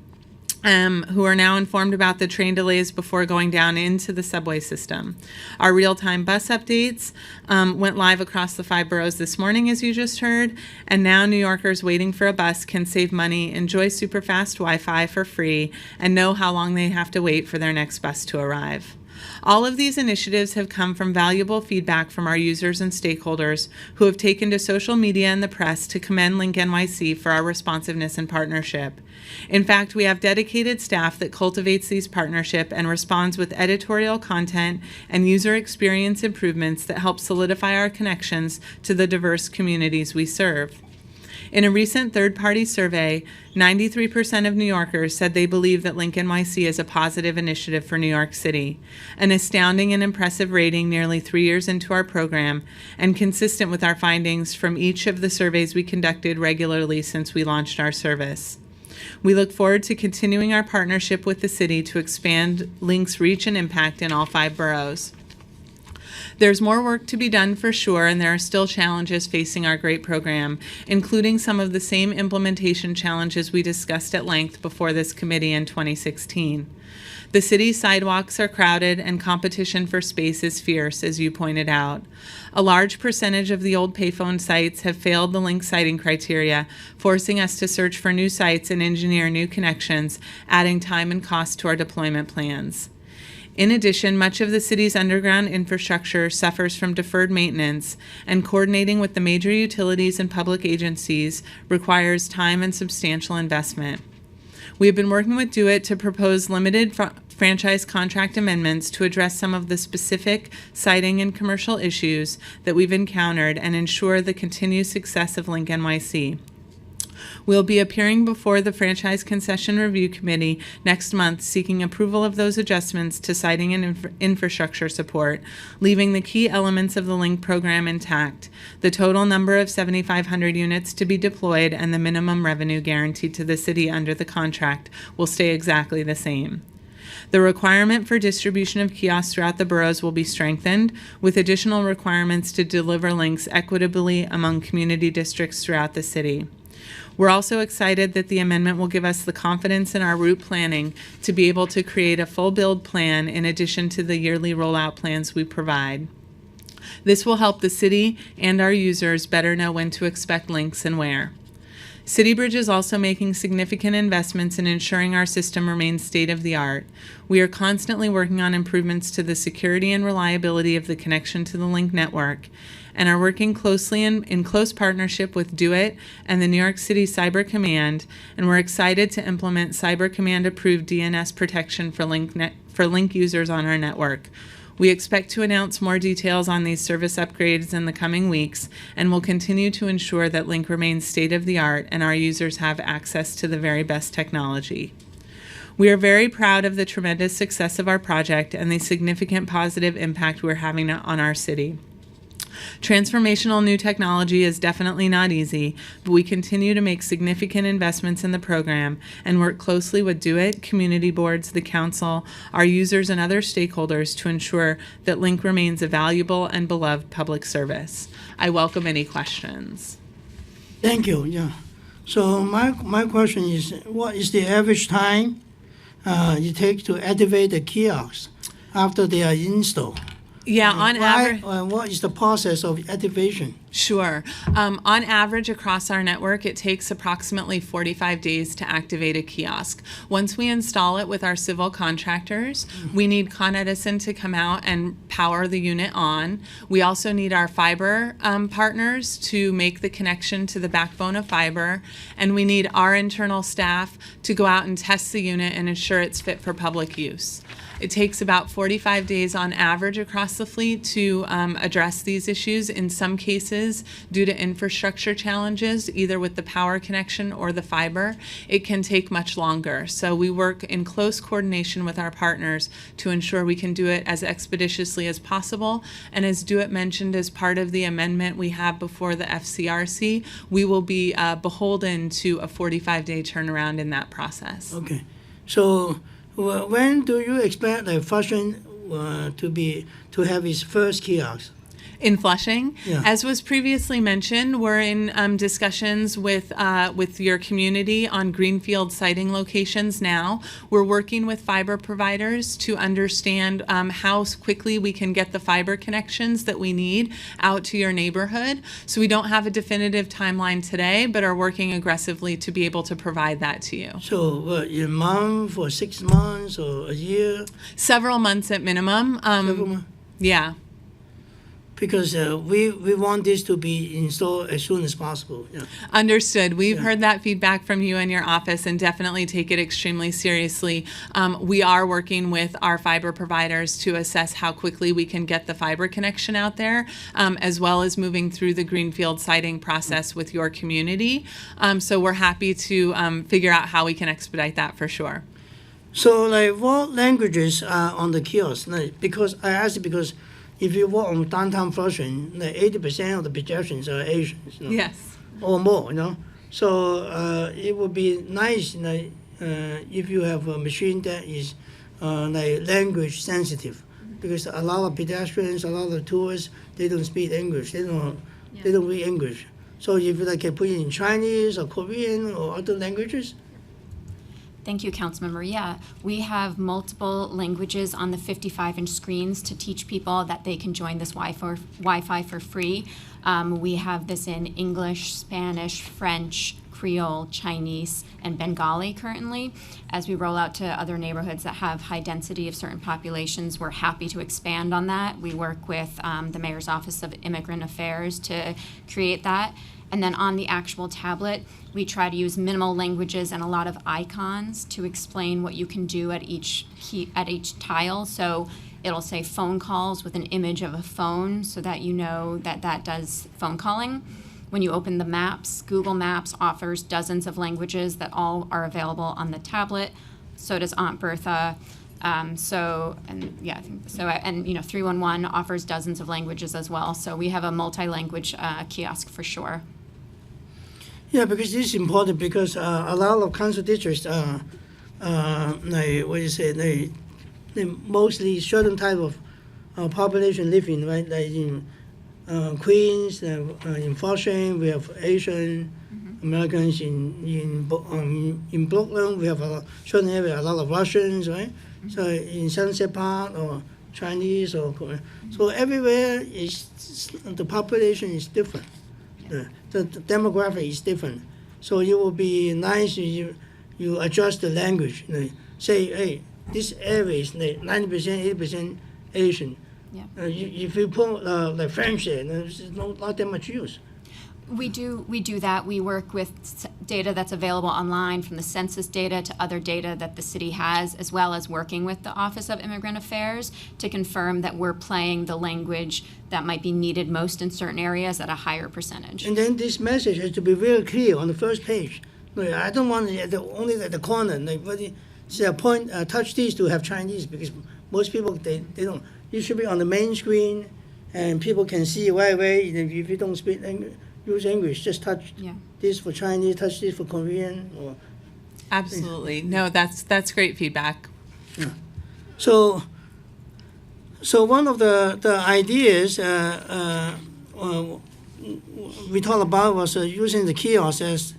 S8: who are now informed about the train delays before going down into the subway system. Our real-time bus updates went live across the 5 boroughs this morning, as you just heard, and now New Yorkers waiting for a bus can save money, enjoy super-fast Wi-Fi for free, and know how long they have to wait for their next bus to arrive. All of these initiatives have come from valuable feedback from our users and stakeholders who have taken to social media and the press to commend LinkNYC for our responsiveness and partnership. In fact, we have dedicated staff that cultivates these partnerships and responds with editorial content and user experience improvements that help solidify our connections to the diverse communities we serve. In a recent third-party survey, 93% of New Yorkers said they believe that LinkNYC is a positive initiative for New York City, an astounding and impressive rating nearly 3 years into our program, and consistent with our findings from each of the surveys we conducted regularly since we launched our service. We look forward to continuing our partnership with the city to expand Link's reach and impact in all 5 boroughs. There's more work to be done for sure, and there are still challenges facing our great program, including some of the same implementation challenges we discussed at length before this committee in 2016. The city's sidewalks are crowded and competition for space is fierce, as you pointed out. A large percentage of the old payphone sites have failed the Link siting criteria, forcing us to search for new sites and engineer new connections, adding time and cost to our deployment plans. In addition, much of the city's underground infrastructure suffers from deferred maintenance, and coordinating with the major utilities and public agencies requires time and substantial investment. We have been working with DoITT to propose limited franchise contract amendments to address some of the specific siting and commercial issues that we've encountered and ensure the continued success of LinkNYC. We'll be appearing before the Franchise Concession Review Committee next month seeking approval of those adjustments to siting and infrastructure support, leaving the key elements of the Link program intact, the total number of 7,500 units to be deployed and the minimum revenue guaranteed to the city under the contract will stay exactly the same. The requirement for distribution of kiosks throughout the boroughs will be strengthened, with additional requirements to deliver links equitably among community districts throughout the city. We're also excited that the amendment will give us the confidence in our route planning to be able to create a full build plan in addition to the yearly rollout plans we provide. This will help the city and our users better know when to expect links and where. CityBridge is also making significant investments in ensuring our system remains state-of-the-art. We are constantly working on improvements to the security and reliability of the connection to the Link network, and are working closely in close partnership with DoITT and the New York City Cyber Command, and we're excited to implement Cyber Command-approved DNS protection for Link users on our network. We expect to announce more details on these service upgrades in the coming weeks, and will continue to ensure that Link remains state-of-the-art and our users have access to the very best technology. We are very proud of the tremendous success of our project and the significant positive impact we're having on our city. Transformational new technology is definitely not easy, but we continue to make significant investments in the program and work closely with DoITT, community boards, the council, our users, and other stakeholders to ensure that Link remains a valuable and beloved public service. I welcome any questions.
S1: Thank you. Yeah. So my question is, what is the average time it takes to activate the kiosks after they are installed?
S8: Yeah, on average.
S1: What is the process of activation?
S8: Sure. On average, across our network, it takes approximately 45 days to activate a kiosk. Once we install it with our civil contractors, we need Con Edison to come out and power the unit on. We also need our fiber partners to make the connection to the backbone of fiber, and we need our internal staff to go out and test the unit and ensure it's fit for public use. It takes about 45 days on average across the fleet to address these issues. In some cases, cases due to infrastructure challenges, either with the power connection or the fiber, it can take much longer. So we work in close coordination with our partners to ensure we can do it as expeditiously as possible. And as DoITT mentioned, as part of the amendment we have before the FCRC, we will be beholden to a 45-day turnaround in that process.
S1: Okay. So when do you expect the Flushing to have its first kiosk?
S8: In Flushing,
S1: Yeah.
S8: as was previously mentioned, we're in discussions with your community on greenfield siting locations now. We're working with fiber providers to understand how quickly we can get the fiber connections that we need out to your neighborhood. So we don't have a definitive timeline today, but are working aggressively to be able to provide that to you.
S1: So a month or 6 months or a year?
S8: Several months at minimum.
S1: Several months?
S8: Yeah.
S1: Because we want this to be installed as soon as possible. Yeah.
S8: Understood. We've heard that feedback from you and your office and definitely take it extremely seriously. We are working with our fiber providers to assess how quickly we can get the fiber connection out there, as well as moving through the greenfield siting process with your community. So we're happy to figure out how we can expedite that for sure.
S1: So like what languages are on the kiosk? Like, because I asked you because if you walk on downtown Flushing, like 80% of the pedestrians are Asians,
S8: Yes.
S1: or more, So it would be nice, if you have a machine that is like language sensitive, because a lot of pedestrians, a lot of tourists, they don't speak English, they don't read English. So if you can put it in Chinese or Korean or other languages.
S9: Thank you, Councilmember. Yeah, we have multiple languages on the 55-inch screens to teach people that they can join this Wi-Fi for free. We have this in English, Spanish, French, Creole, Chinese, and Bengali currently. As we roll out to other neighborhoods that have high density of certain populations, we're happy to expand on that. We work with the Mayor's Office of Immigrant Affairs to create that. And then on the actual tablet, we try to use minimal languages and a lot of icons to explain what you can do at each tile. So it'll say phone calls with an image of a phone so that you know that that does phone calling. When you open the maps, Google Maps offers dozens of languages that all are available on the tablet. So does Aunt Bertha. And 311 offers dozens of languages as well. So we have a multi-language kiosk for sure.
S1: Yeah, because this is important because a lot of council districts are, they mostly certain type of population living, right? Like in Queens, in Flushing, we have Asian Americans. In Brooklyn, we have a certain area, a lot of Russians, right? So in Sunset Park or Chinese or Korean. So everywhere the population is different. The demographic is different. So it will be nice if you adjust the language. Say, hey, this area is 90%, 80% Asian.
S9: Yeah.
S1: If you put like French there, there's not that much use.
S9: We do that. We work with data that's available online, from the census data to other data that the city has, as well as working with the Office of Immigrant Affairs to confirm that we're playing the language that might be needed most in certain areas at a higher percentage.
S1: And then this message has to be very clear on the first page. I don't want it only at the corner. Touch these to have Chinese, because most people, they don't. It should be on the main screen, and people can see right away. If you don't speak use English, just touch this for Chinese, touch this for Korean.
S8: Absolutely. No, that's great feedback.
S1: Yeah. So one of the ideas we talked about was using the kiosk as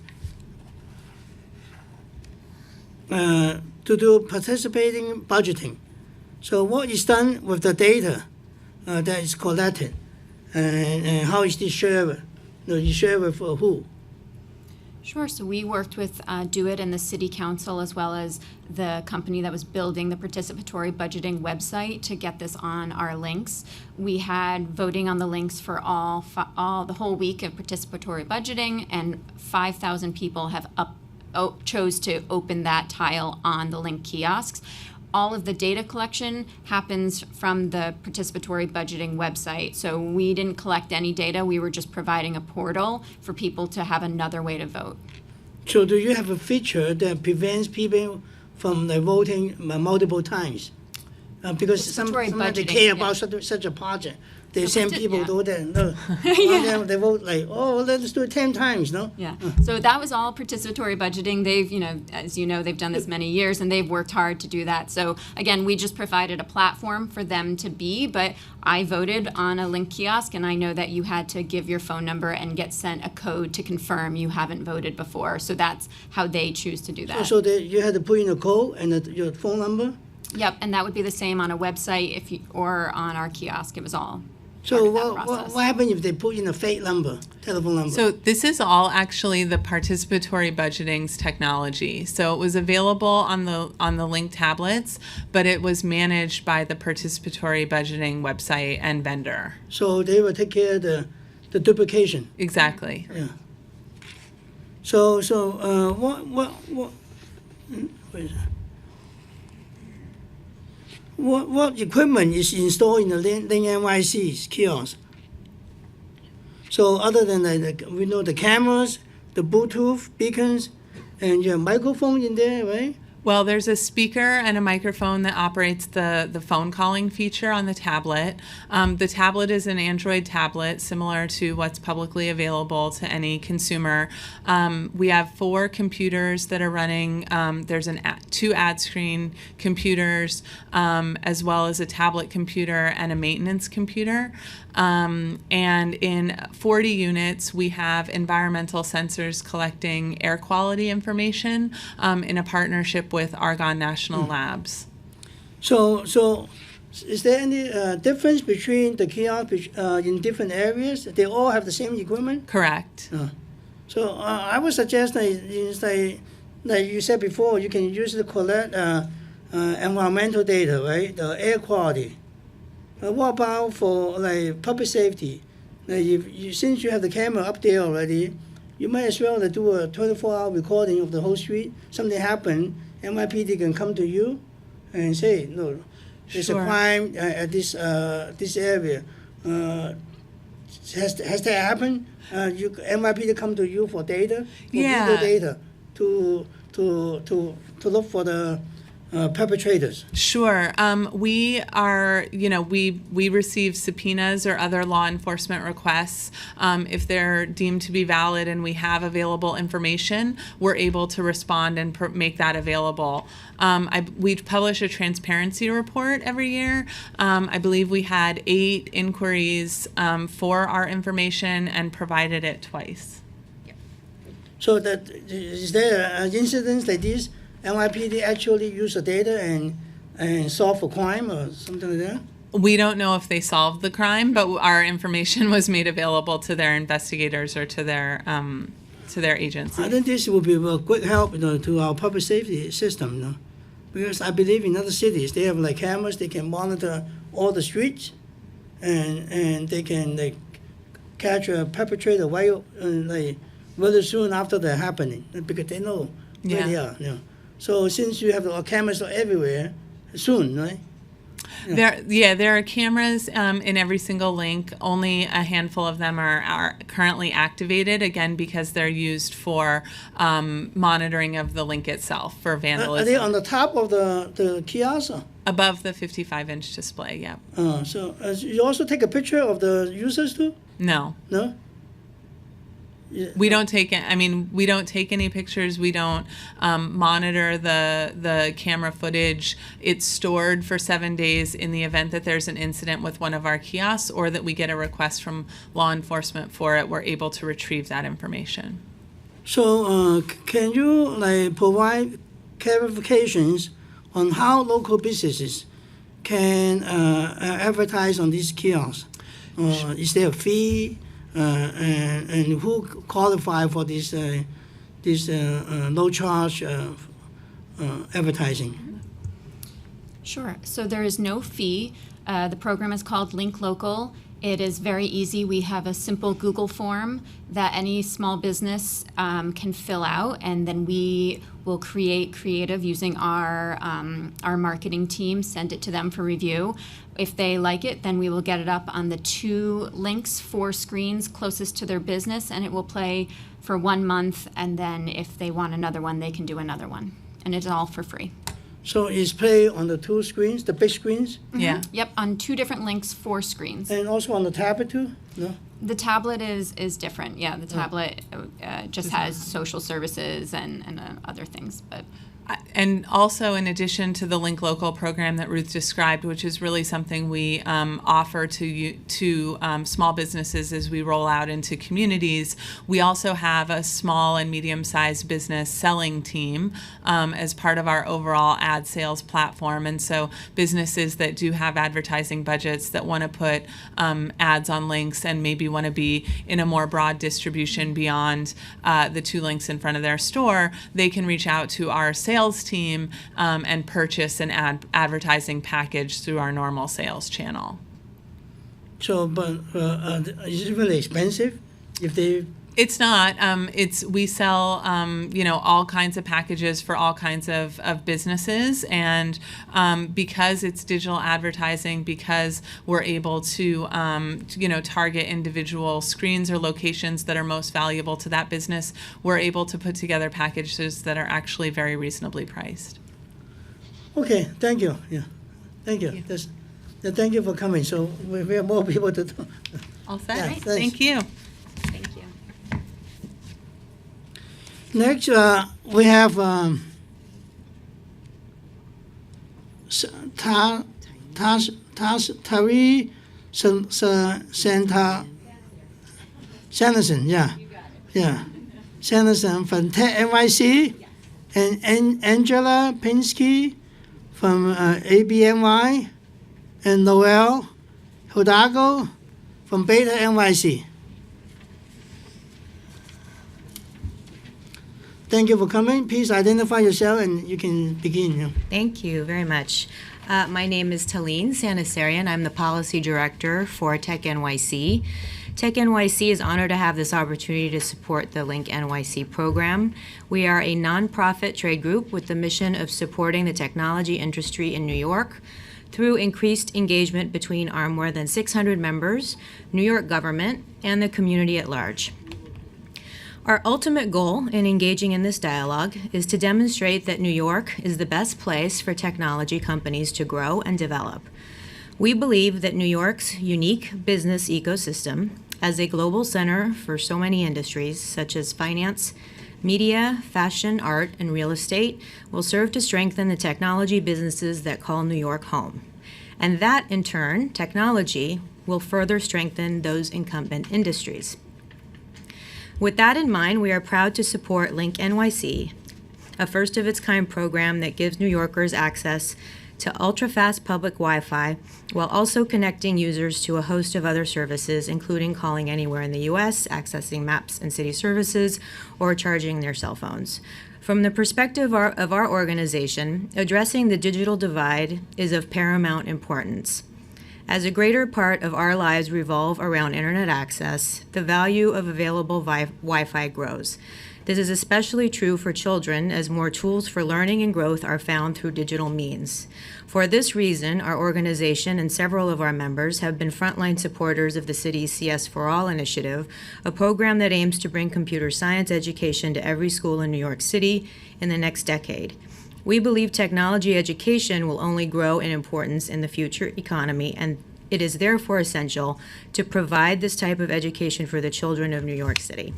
S1: to do participating budgeting. So what is done with the data that is collected, and how is this shared? You share with who?
S9: Sure. So we worked with DoITT and the City Council, as well as the company that was building the participatory budgeting website, to get this on our links. We had voting on the links for all the whole week of participatory budgeting, and 5,000 people have chose to open that tile on the link kiosks. all of the data collection happens from the participatory budgeting website. So we didn't collect any data. We were just providing a portal for people to have another way to vote.
S1: So do you have a feature that prevents people from voting multiple times? Because
S9: Participatory
S1: sometimes they
S9: budgeting,
S1: care
S9: yeah.
S1: about such a project. They send people
S9: yeah.
S1: to that. No.
S9: Yeah.
S1: They vote like, oh, let's do it 10 times, no?
S9: Yeah. So that was all participatory budgeting. They've, as you know, they've done this many years and they've worked hard to do that. So again, we just provided a platform for them to be, but I voted on a Link kiosk and I know that you had to give your phone number and get sent a code to confirm you haven't voted before. So that's how they choose to do that.
S1: So you had to put in a code and your phone number?
S9: Yep, and that would be the same on a website or on our kiosk. It was all
S1: So
S9: part of that process.
S1: what happens if they put in a fake number, telephone number?
S8: So this is all actually the participatory budgeting's technology. So it was available on the Link tablets, but it was managed by the participatory budgeting website and vendor.
S1: So they will take care of the duplication.
S8: Exactly.
S1: Yeah. So what wait a second. What equipment is installed in the LinkNYC kiosk? So other than we know the cameras, the Bluetooth beacons, and your microphone in there, right?
S8: Well, there's a speaker and a microphone that operates the phone calling feature on the tablet. The tablet is an Android tablet, similar to what's publicly available to any consumer. We have 4 computers that are running. There's 2 ad screen computers, as well as a tablet computer and a maintenance computer. And in 40 units, we have environmental sensors collecting air quality information in a partnership with Argonne National Labs.
S1: So is there any difference between the kiosks in different areas? They all have the same equipment?
S8: Correct.
S1: So I would suggest that it's like you said before, you can use it to collect environmental data, right? The air quality. What about for like public safety? Like since you have the camera up there already, you might as well do a 24-hour recording of the whole street. Something happened, NYPD can come to you and say, no, there's
S8: Sure.
S1: a crime at this area. Has that happened? NYPD come to you for data, for
S8: Yeah.
S1: legal data, to look for the perpetrators.
S8: Sure. We are, we receive subpoenas or other law enforcement requests. If they're deemed to be valid and we have available information, we're able to respond and make that available. We publish a transparency report every year. I believe we had 8 inquiries for our information and provided it twice.
S1: So is there an incident like this? NYPD actually use the data and solve a crime or something like that?
S8: We don't know if they solved the crime, but our information was made available to their investigators or to their agency.
S1: I think this will be a great help, to our public safety system, because I believe in other cities they have like cameras, they can monitor all the streets, and they can catch a perpetrator very soon after they're happening, because they know where they are. So since you have cameras everywhere, soon, right?
S8: There are cameras in every single link. Only a handful of them are currently activated, again, because they're used for monitoring of the link itself, for vandalism.
S1: Are they on the top of the kiosk?
S8: Above the 55-inch display, yeah.
S1: So you also take a picture of the users too?
S8: No.
S1: No?
S8: We don't take any pictures. We don't monitor the camera footage. It's stored for 7 days in the event that there's an incident with one of our kiosks or that we get a request from law enforcement for it. We're able to retrieve that information.
S1: So can you provide clarifications on how local businesses can advertise on these kiosks? Is there a fee? And who qualify for this low charge advertising?
S9: Sure. So there is no fee. The program is called Link Local. It is very easy. We have a simple Google form that any small business can fill out, and then we will create creative using our marketing team, send it to them for review. If they like it, then we will get it up on the 2 links, 4 screens closest to their business, and it will play for 1 month, and then if they want another one, they can do another one. And it's all for free.
S1: So it's play on the 2 screens, the big screens,
S8: Yeah.
S9: Yep, on 2 different links, 4 screens.
S1: and also on the tablet too? No?
S9: The tablet is different. Yeah, the tablet just has social services and other things, but.
S8: And also, in addition to the Link Local program that Ruth described, which is really something we offer to small businesses as we roll out into communities, we also have a small and medium-sized business selling team as part of our overall ad sales platform. And so businesses that do have advertising budgets that want to put ads on links and maybe want to be in a more broad distribution beyond the 2 links in front of their store, they can reach out to our sales team and purchase an advertising package through our normal sales channel.
S1: So, but is it really expensive if they?
S8: It's not. We sell all kinds of packages for all kinds of businesses, and because it's digital advertising, because we're able to target individual screens or locations that are most valuable to that business, we're able to put together packages that are actually very reasonably priced.
S1: Okay, thank you. Yeah, thank you. Thank you for coming. So we have more people to talk.
S8: All set.
S1: Yeah, thanks.
S8: Thank you.
S9: Thank you.
S1: Next, we have Tari Sanderson, yeah, Sanderson from NYC, and Angela Pinsky from ABNY, and Noel Hidalgo from Beta NYC. Thank you for coming. Please identify yourself and you can begin. Yeah.
S10: Thank you very much. My name is Talene Sanasarian. I'm the Policy Director for Tech NYC. Tech NYC is honored to have this opportunity to support the LinkNYC program. We are a nonprofit trade group with the mission of supporting the technology industry in New York through increased engagement between our more than 600 members, New York government, and the community at large. Our ultimate goal in engaging in this dialogue is to demonstrate that New York is the best place for technology companies to grow and develop. We believe that New York's unique business ecosystem, as a global center for so many industries such as finance, media, fashion, art, and real estate, will serve to strengthen the technology businesses that call New York home. And that, in turn, technology, will further strengthen those incumbent industries. With that in mind, we are proud to support LinkNYC, a first-of-its-kind program that gives New Yorkers access to ultra-fast public Wi-Fi while also connecting users to a host of other services, including calling anywhere in the U.S., accessing maps and city services, or charging their cell phones. From the perspective of our organization, addressing the digital divide is of paramount importance. As a greater part of our lives revolve around internet access, the value of available Wi-Fi grows. This is especially true for children, as more tools for learning and growth are found through digital means. For this reason, our organization and several of our members have been frontline supporters of the city's CS for All initiative, a program that aims to bring computer science education to every school in New York City in the next decade. We believe technology education will only grow in importance in the future economy, and it is therefore essential to provide this type of education for the children of New York City.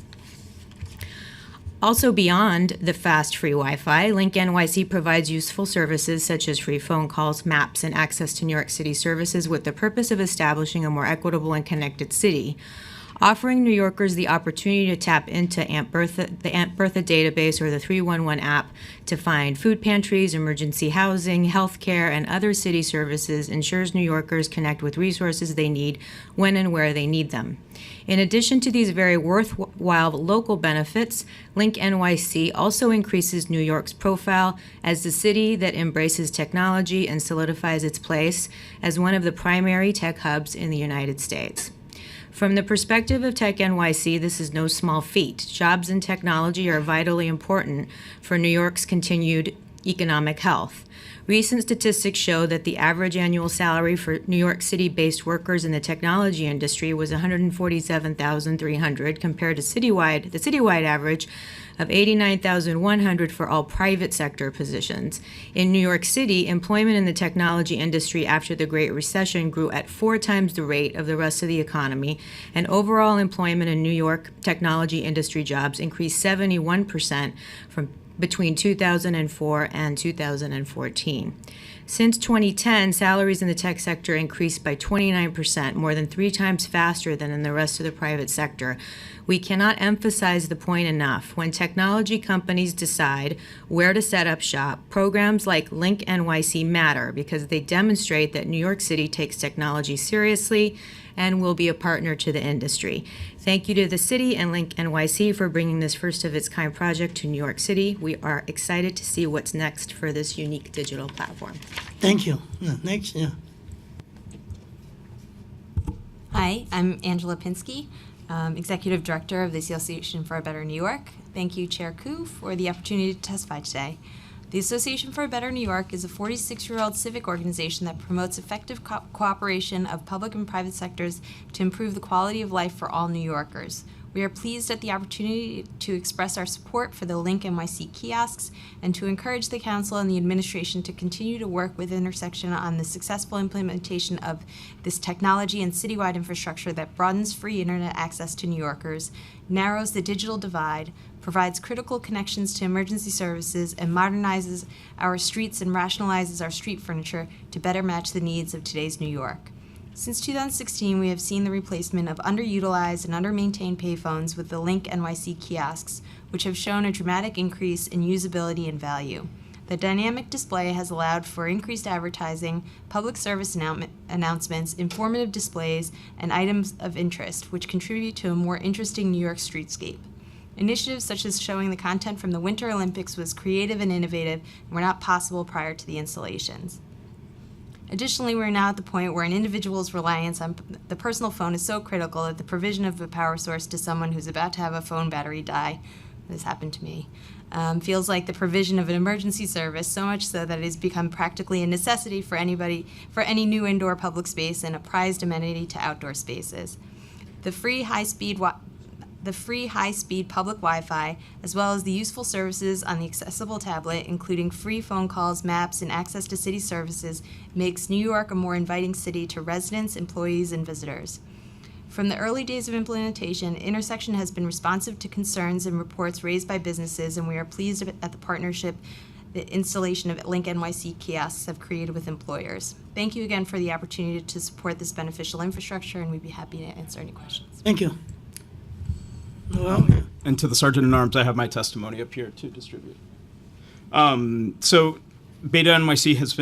S10: Also beyond the fast free Wi-Fi, LinkNYC provides useful services such as free phone calls, maps, and access to New York City services with the purpose of establishing a more equitable and connected city. offering New Yorkers the opportunity to tap into the Aunt Bertha database or the 311 app to find food pantries, emergency housing, healthcare, and other city services ensures New Yorkers connect with resources they need when and where they need them. In addition to these very worthwhile local benefits, LinkNYC also increases New York's profile as the city that embraces technology and solidifies its place as one of the primary tech hubs in the United States. From the perspective of Tech NYC, this is no small feat. Jobs in technology are vitally important for New York's continued economic health. Recent statistics show that the average annual salary for New York City-based workers in the technology industry was $147,300 compared to the citywide average of $89,100 for all private sector positions. In New York City, employment in the technology industry after the Great Recession grew at 4 times the rate of the rest of the economy, and overall employment in New York technology industry jobs increased 71% from between 2004 and 2014. Since 2010, salaries in the tech sector increased by 29%, more than 3 times faster than in the rest of the private sector. We cannot emphasize the point enough. When technology companies decide where to set up shop, programs like LinkNYC matter because they demonstrate that New York City takes technology seriously and will be a partner to the industry. Thank you to the city and LinkNYC for bringing this first-of-its-kind project to New York City. We are excited to see what's next for this unique digital platform.
S1: Thank you. Next,
S11: Hi, I'm Angela Pinsky, Executive Director of the Association for a Better New York. Thank you, Chair Koo, for the opportunity to testify today. The Association for a Better New York is a 46-year-old civic organization that promotes effective cooperation of public and private sectors to improve the quality of life for all New Yorkers. We are pleased at the opportunity to express our support for the LinkNYC kiosks and to encourage the Council and the Administration to continue to work with Intersection on the successful implementation of this technology and citywide infrastructure that broadens free internet access to New Yorkers, narrows the digital divide, provides critical connections to emergency services, and modernizes our streets and rationalizes our street furniture to better match the needs of today's New York. Since 2016, we have seen the replacement of underutilized and undermaintained payphones with the LinkNYC kiosks, which have shown a dramatic increase in usability and value. The dynamic display has allowed for increased advertising, public service announcements, informative displays, and items of interest, which contribute to a more interesting New York streetscape. Initiatives such as showing the content from the Winter Olympics was creative and innovative and were not possible prior to the installations. Additionally, we're now at the point where an individual's reliance on the personal phone is so critical that the provision of a power source to someone who's about to have a phone battery die, this happened to me, feels like the provision of an emergency service, so much so that it has become practically a necessity for any new indoor public space and a prized amenity to outdoor spaces. The free high-speed public Wi-Fi, as well as the useful services on the accessible tablet, including free phone calls, maps, and access to city services, makes New York a more inviting city to residents, employees, and visitors. From the early days of implementation, Intersection has been responsive to concerns and reports raised by businesses, and we are pleased at the partnership the installation of LinkNYC kiosks have created with employers. Thank you again for the opportunity to support this beneficial infrastructure, and we'd be happy to answer any questions.
S1: Thank you. Well,
S12: And to the Sergeant at Arms, I have my testimony up here to distribute. So Beta NYC has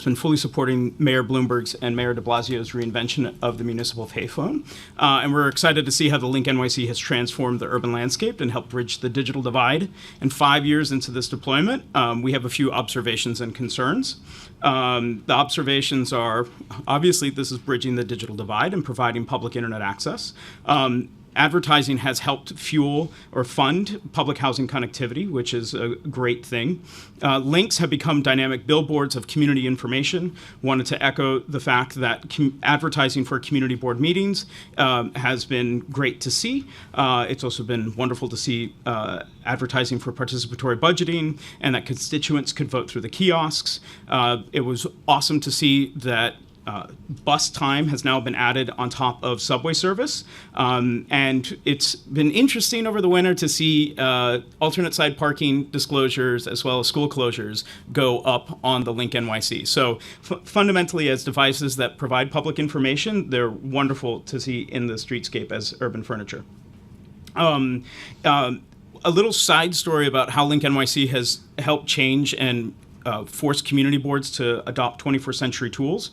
S12: been fully supporting Mayor Bloomberg's and Mayor de Blasio's reinvention of the municipal payphone. And we're excited to see how the LinkNYC has transformed the urban landscape and helped bridge the digital divide. And 5 years into this deployment, we have a few observations and concerns. The observations are, obviously, this is bridging the digital divide and providing public internet access. Advertising has helped fuel or fund public housing connectivity, which is a great thing. Links have become dynamic billboards of community information. Wanted to echo the fact that advertising for community board meetings has been great to see. It's also been wonderful to see advertising for participatory budgeting and that constituents could vote through the kiosks. It was awesome to see that bus time has now been added on top of subway service. And it's been interesting over the winter to see alternate side parking disclosures as well as school closures go up on the LinkNYC. So fundamentally, as devices that provide public information, they're wonderful to see in the streetscape as urban furniture. A little side story about how LinkNYC has helped change and force community boards to adopt 21st century tools.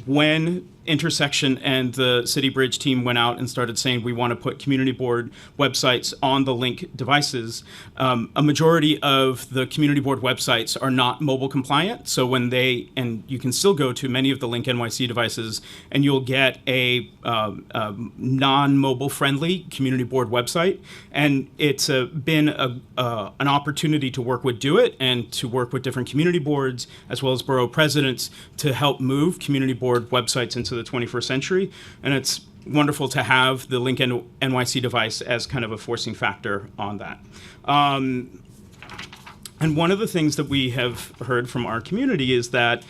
S12: When Intersection and the CityBridge team went out and started saying we want to put community board websites on the Link devices, a majority of the community board websites are not mobile compliant. So when and you can still go to many of the LinkNYC devices and you'll get a non-mobile friendly community board website. And it's been an opportunity to work with DoITT and to work with different community boards as well as borough presidents to help move community board websites into the 21st century. And it's wonderful to have the LinkNYC device as kind of a forcing factor on that. And one of the things that we have heard from our community is that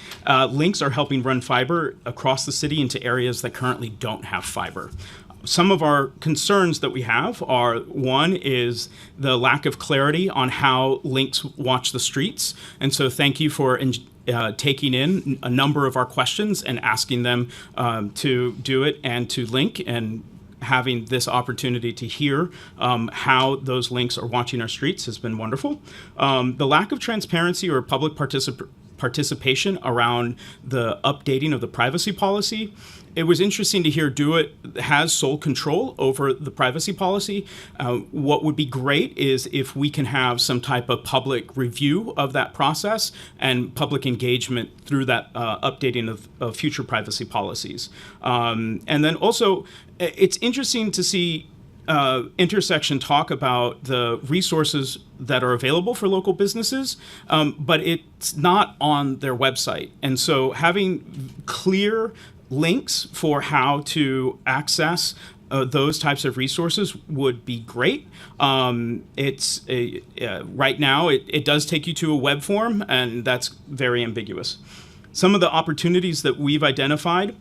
S12: links are helping run fiber across the city into areas that currently don't have fiber. Some of our concerns that we have are, one is the lack of clarity on how links watch the streets. And so thank you for taking in a number of our questions and asking them to DoITT and to Link, and having this opportunity to hear how those links are watching our streets has been wonderful. The lack of transparency or public participation around the updating of the privacy policy. It was interesting to hear DoITT has sole control over the privacy policy. What would be great is if we can have some type of public review of that process and public engagement through that updating of future privacy policies. And then also, it's interesting to see Intersection talk about the resources that are available for local businesses, but it's not on their website. And so having clear links for how to access those types of resources would be great. It's right now, it does take you to a web form, and that's very ambiguous. Some of the opportunities that we've identified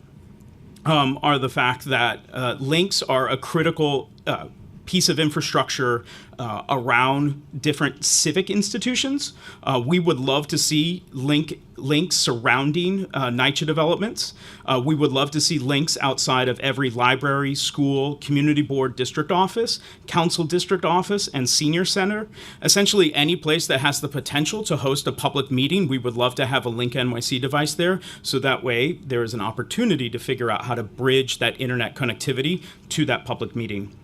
S12: are the fact that links are a critical piece of infrastructure around different civic institutions. We would love to see links surrounding NYCHA developments. We would love to see links outside of every library, school, community board district office, council district office, and senior center. Essentially any place that has the potential to host a public meeting, we would love to have a LinkNYC device there, so that way there is an opportunity to figure out how to bridge that internet connectivity to that public meeting.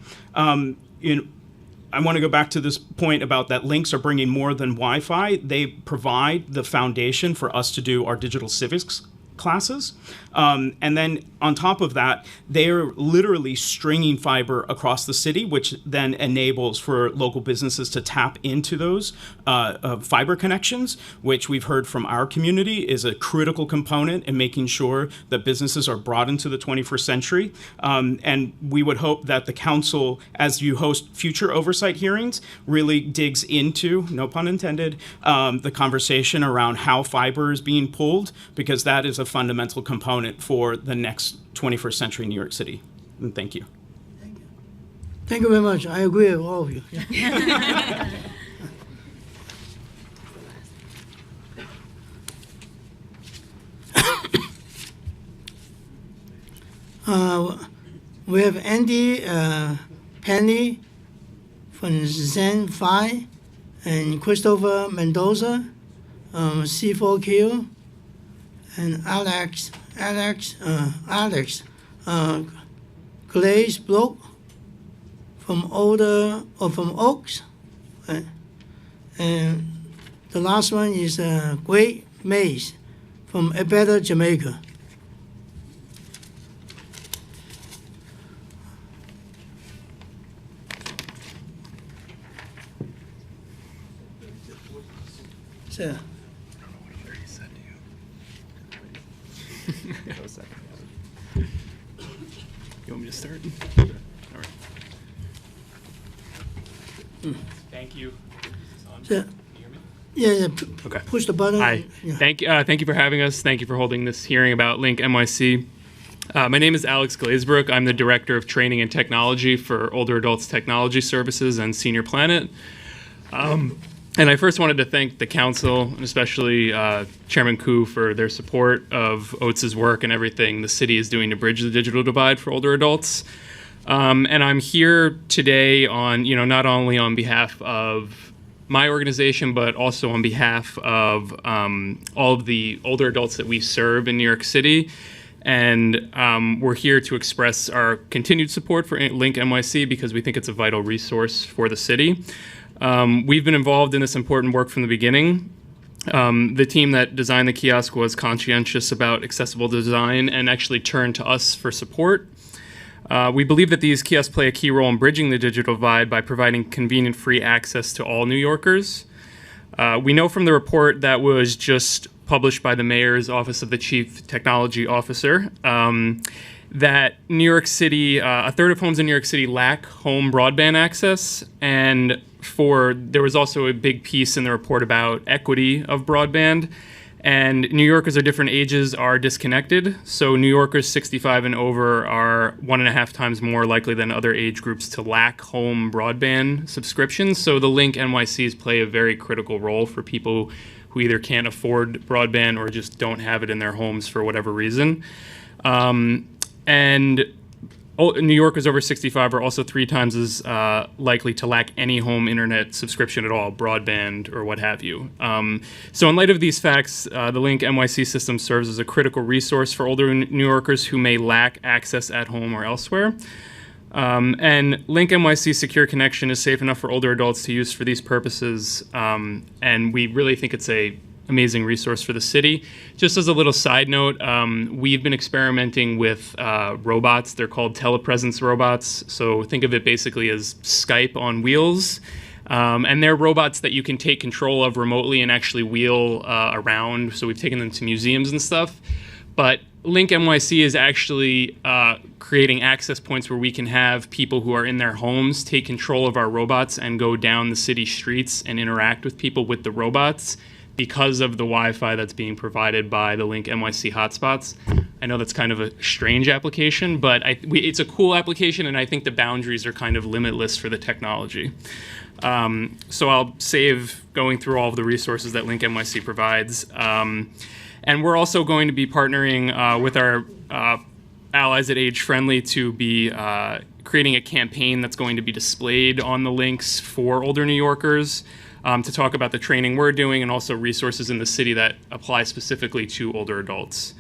S12: I want to go back to this point about that links are bringing more than Wi-Fi. They provide the foundation for us to do our digital civics classes. And then on top of that, they're literally stringing fiber across the city, which then enables for local businesses to tap into those fiber connections, which we've heard from our community is a critical component in making sure that businesses are brought into the 21st century. And we would hope that the council, as you host future oversight hearings, really digs into, no pun intended, the conversation around how fiber is being pulled, because that is a fundamental component for the next 21st century New York City. And thank you.
S1: Thank you very much. I agree with all of you. We have Andy Penny from Zen Phi and Christopher Mendoza, C4Q, and Alex Glaze Bloke from Oaks, and the last one is Great Maze from A Better Jamaica. So,
S12: You want me to start? All right. Thank you.
S1: so, Yeah,
S13: Okay.
S1: push the button.
S13: Hi.
S1: Yeah.
S13: Thank you for having us. Thank you for holding this hearing about LinkNYC. My name is Alex Glazebrook. I'm the Director of Training and Technology for Older Adults Technology Services and Senior Planet. And I first wanted to thank the council, and especially Chairman Koo, for their support of Oates' work and everything the city is doing to bridge the digital divide for older adults. And I'm here today on, not only on behalf of my organization, but also on behalf of all of the older adults that we serve in New York City. And we're here to express our continued support for LinkNYC because we think it's a vital resource for the city. We've been involved in this important work from the beginning. The team that designed the kiosk was conscientious about accessible design and actually turned to us for support. We believe that these kiosks play a key role in bridging the digital divide by providing convenient free access to all New Yorkers. We know from the report that was just published by the Mayor's Office of the Chief Technology Officer that New York City, a third of homes in New York City lack home broadband access, and there was also a big piece in the report about equity of broadband, and New Yorkers of different ages are disconnected. So New Yorkers 65 and over are 1.5 times more likely than other age groups to lack home broadband subscriptions. So the LinkNYCs play a very critical role for people who either can't afford broadband or just don't have it in their homes for whatever reason. And New Yorkers over 65 are also 3 times as likely to lack any home internet subscription at all, broadband or what have you. So in light of these facts, the LinkNYC system serves as a critical resource for older New Yorkers who may lack access at home or elsewhere. And LinkNYC Secure Connection is safe enough for older adults to use for these purposes, and we really think it's a amazing resource for the city. Just as a little side note, we've been experimenting with robots. They're called telepresence robots. So think of it basically as Skype on wheels. And they're robots that you can take control of remotely and actually wheel around. So we've taken them to museums and stuff. But LinkNYC is actually creating access points where we can have people who are in their homes take control of our robots and go down the city streets and interact with people with the robots, because of the Wi-Fi that's being provided by the LinkNYC hotspots. I know that's kind of a strange application, but it's a cool application, and I think the boundaries are kind of limitless for the technology. So I'll save going through all of the resources that LinkNYC provides. And we're also going to be partnering with our allies at Age Friendly to be creating a campaign that's going to be displayed on the links for older New Yorkers, to talk about the training we're doing and also resources in the city that apply specifically to older adults.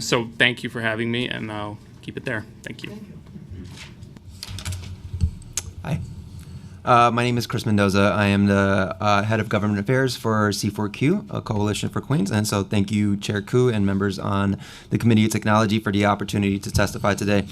S13: So thank you for having me, and I'll keep it there. Thank you.
S14: Hi. My name is Chris Mendoza. I am the head of government affairs for C4Q, a coalition for Queens. And so thank you, Chair Koo, and members on the Committee of Technology for the opportunity to testify today.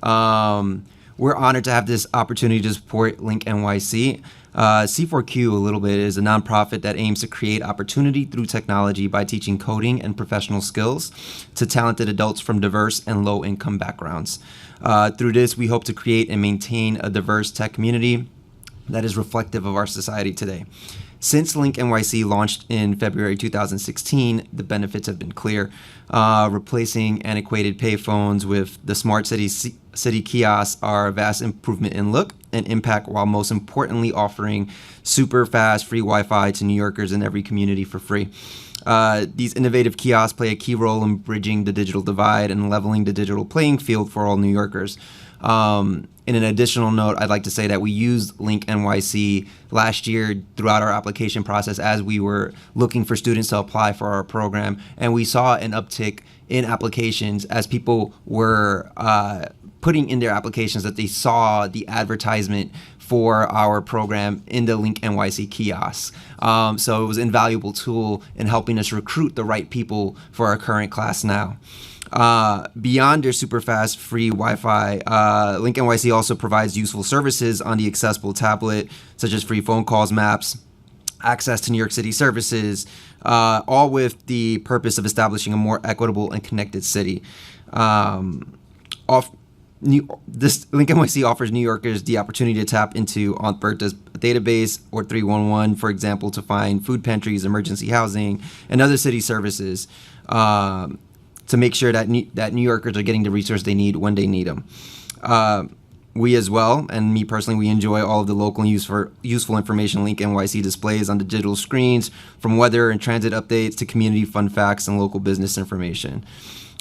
S14: We're honored to have this opportunity to support LinkNYC. C4Q, a little bit, is a nonprofit that aims to create opportunity through technology by teaching coding and professional skills to talented adults from diverse and low-income backgrounds. Through this, we hope to create and maintain a diverse tech community that is reflective of our society today. Since LinkNYC launched in February 2016, the benefits have been clear. Replacing antiquated payphones with the smart city kiosks are a vast improvement in look and impact, while most importantly offering super fast free Wi-Fi to New Yorkers in every community for free. These innovative kiosks play a key role in bridging the digital divide and leveling the digital playing field for all New Yorkers. In an additional note, I'd like to say that we used LinkNYC last year throughout our application process as we were looking for students to apply for our program, and we saw an uptick in applications as people were putting in their applications that they saw the advertisement for our program in the LinkNYC kiosks. So it was an invaluable tool in helping us recruit the right people for our current class now. Beyond their super fast free Wi-Fi, LinkNYC also provides useful services on the accessible tablet, such as free phone calls, maps, access to New York City services, all with the purpose of establishing a more equitable and connected city. This LinkNYC offers New Yorkers the opportunity to tap into Aunt Bertha's database or 311, for example, to find food pantries, emergency housing, and other city services to make sure that New Yorkers are getting the resources they need when they need them. We as well, and me personally, we enjoy all of the local and useful information LinkNYC displays on the digital screens, from weather and transit updates to community fun facts and local business information.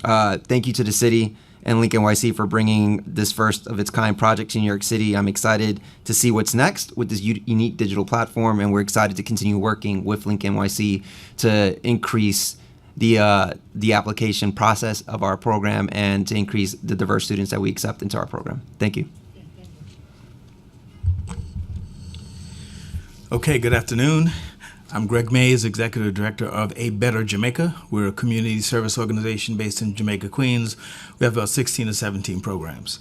S14: Thank you to the city and LinkNYC for bringing this first of its kind project to New York City. I'm excited to see what's next with this unique digital platform, and we're excited to continue working with LinkNYC to increase the application process of our program and to increase the diverse students that we accept into our program. Thank you.
S15: Okay, good afternoon. I'm Greg Mays, Executive Director of A Better Jamaica. We're a community service organization based in Jamaica, Queens. We have about 16 or 17 programs.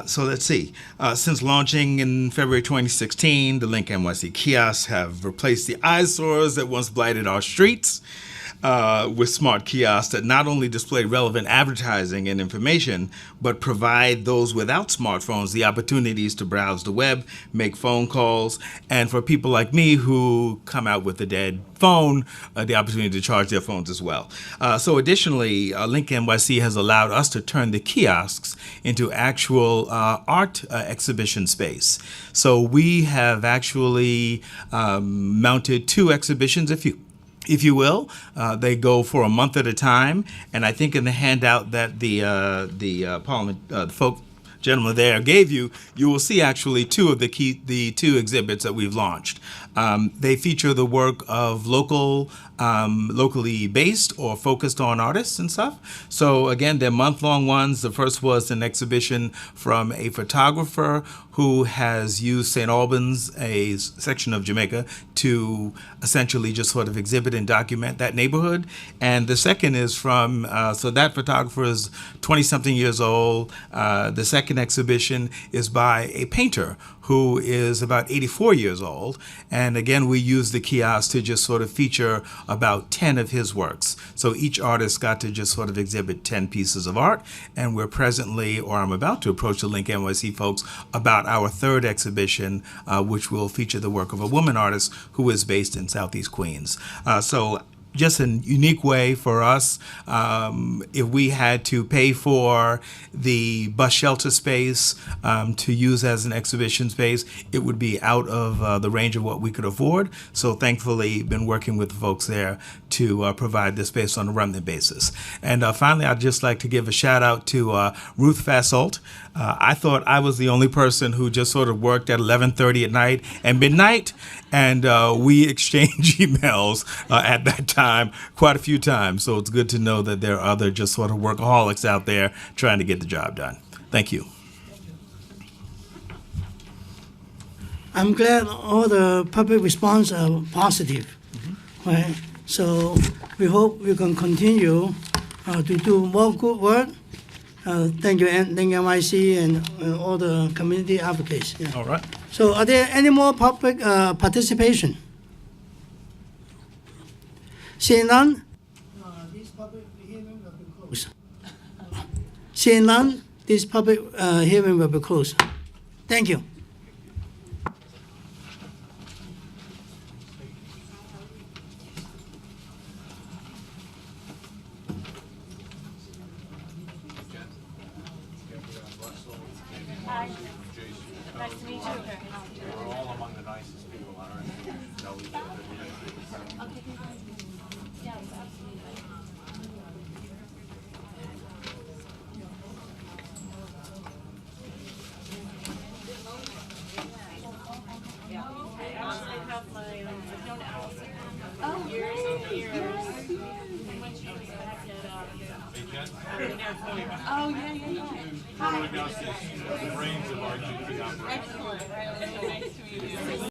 S15: So let's see. Since launching in February 2016, the LinkNYC kiosks have replaced the eyesores that once blighted our streets with smart kiosks that not only display relevant advertising and information, but provide those without smartphones the opportunities to browse the web, make phone calls, and for people like me who come out with a dead phone, the opportunity to charge their phones as well. So additionally, LinkNYC has allowed us to turn the kiosks into actual art exhibition space. So we have actually mounted 2 exhibitions, if you will. They go for a month at a time, and I think in the handout that the gentleman there gave you, you will see actually 2 of the 2 exhibits that we've launched. They feature the work of locally based or focused on artists and stuff. So again, they're month-long ones. The first was an exhibition from a photographer who has used St. Albans, a section of Jamaica, to essentially just sort of exhibit and document that neighborhood. And the second is from, so that photographer is 20-something years old. The second exhibition is by a painter who is about 84 years old. And again, we use the kiosk to just sort of feature about 10 of his works. So each artist got to just sort of exhibit 10 pieces of art. And we're presently, or I'm about to approach the LinkNYC folks about our 3rd exhibition, which will feature the work of a woman artist who is based in Southeast Queens. So just a unique way for us. If we had to pay for the bus shelter space to use as an exhibition space, it would be out of the range of what we could afford. So thankfully, been working with the folks there to provide this space on a remnant basis. And finally, I'd just like to give a shout out to Ruth Fassolt. I thought I was the only person who just sort of worked at 11:30 at night and midnight, and we exchanged emails at that time quite a few times. So it's good to know that there are other just sort of workaholics out there trying to get the job done. Thank you.
S1: I'm glad all the public response are positive, right? So we hope we can continue to do more good work. Thank you, LinkNYC and all the community advocates. Yeah.
S15: All right.
S1: So are there any more public participation? Seeing none, this public hearing will be closed. Seeing none, this public hearing will be closed. Thank you.
S16: Nice to meet you.
S15: We're all among the nicest people on earth.
S16: Oh, yeah, yeah, yeah.
S15: The brains of our GP operation.
S16: Excellent. Nice to meet you.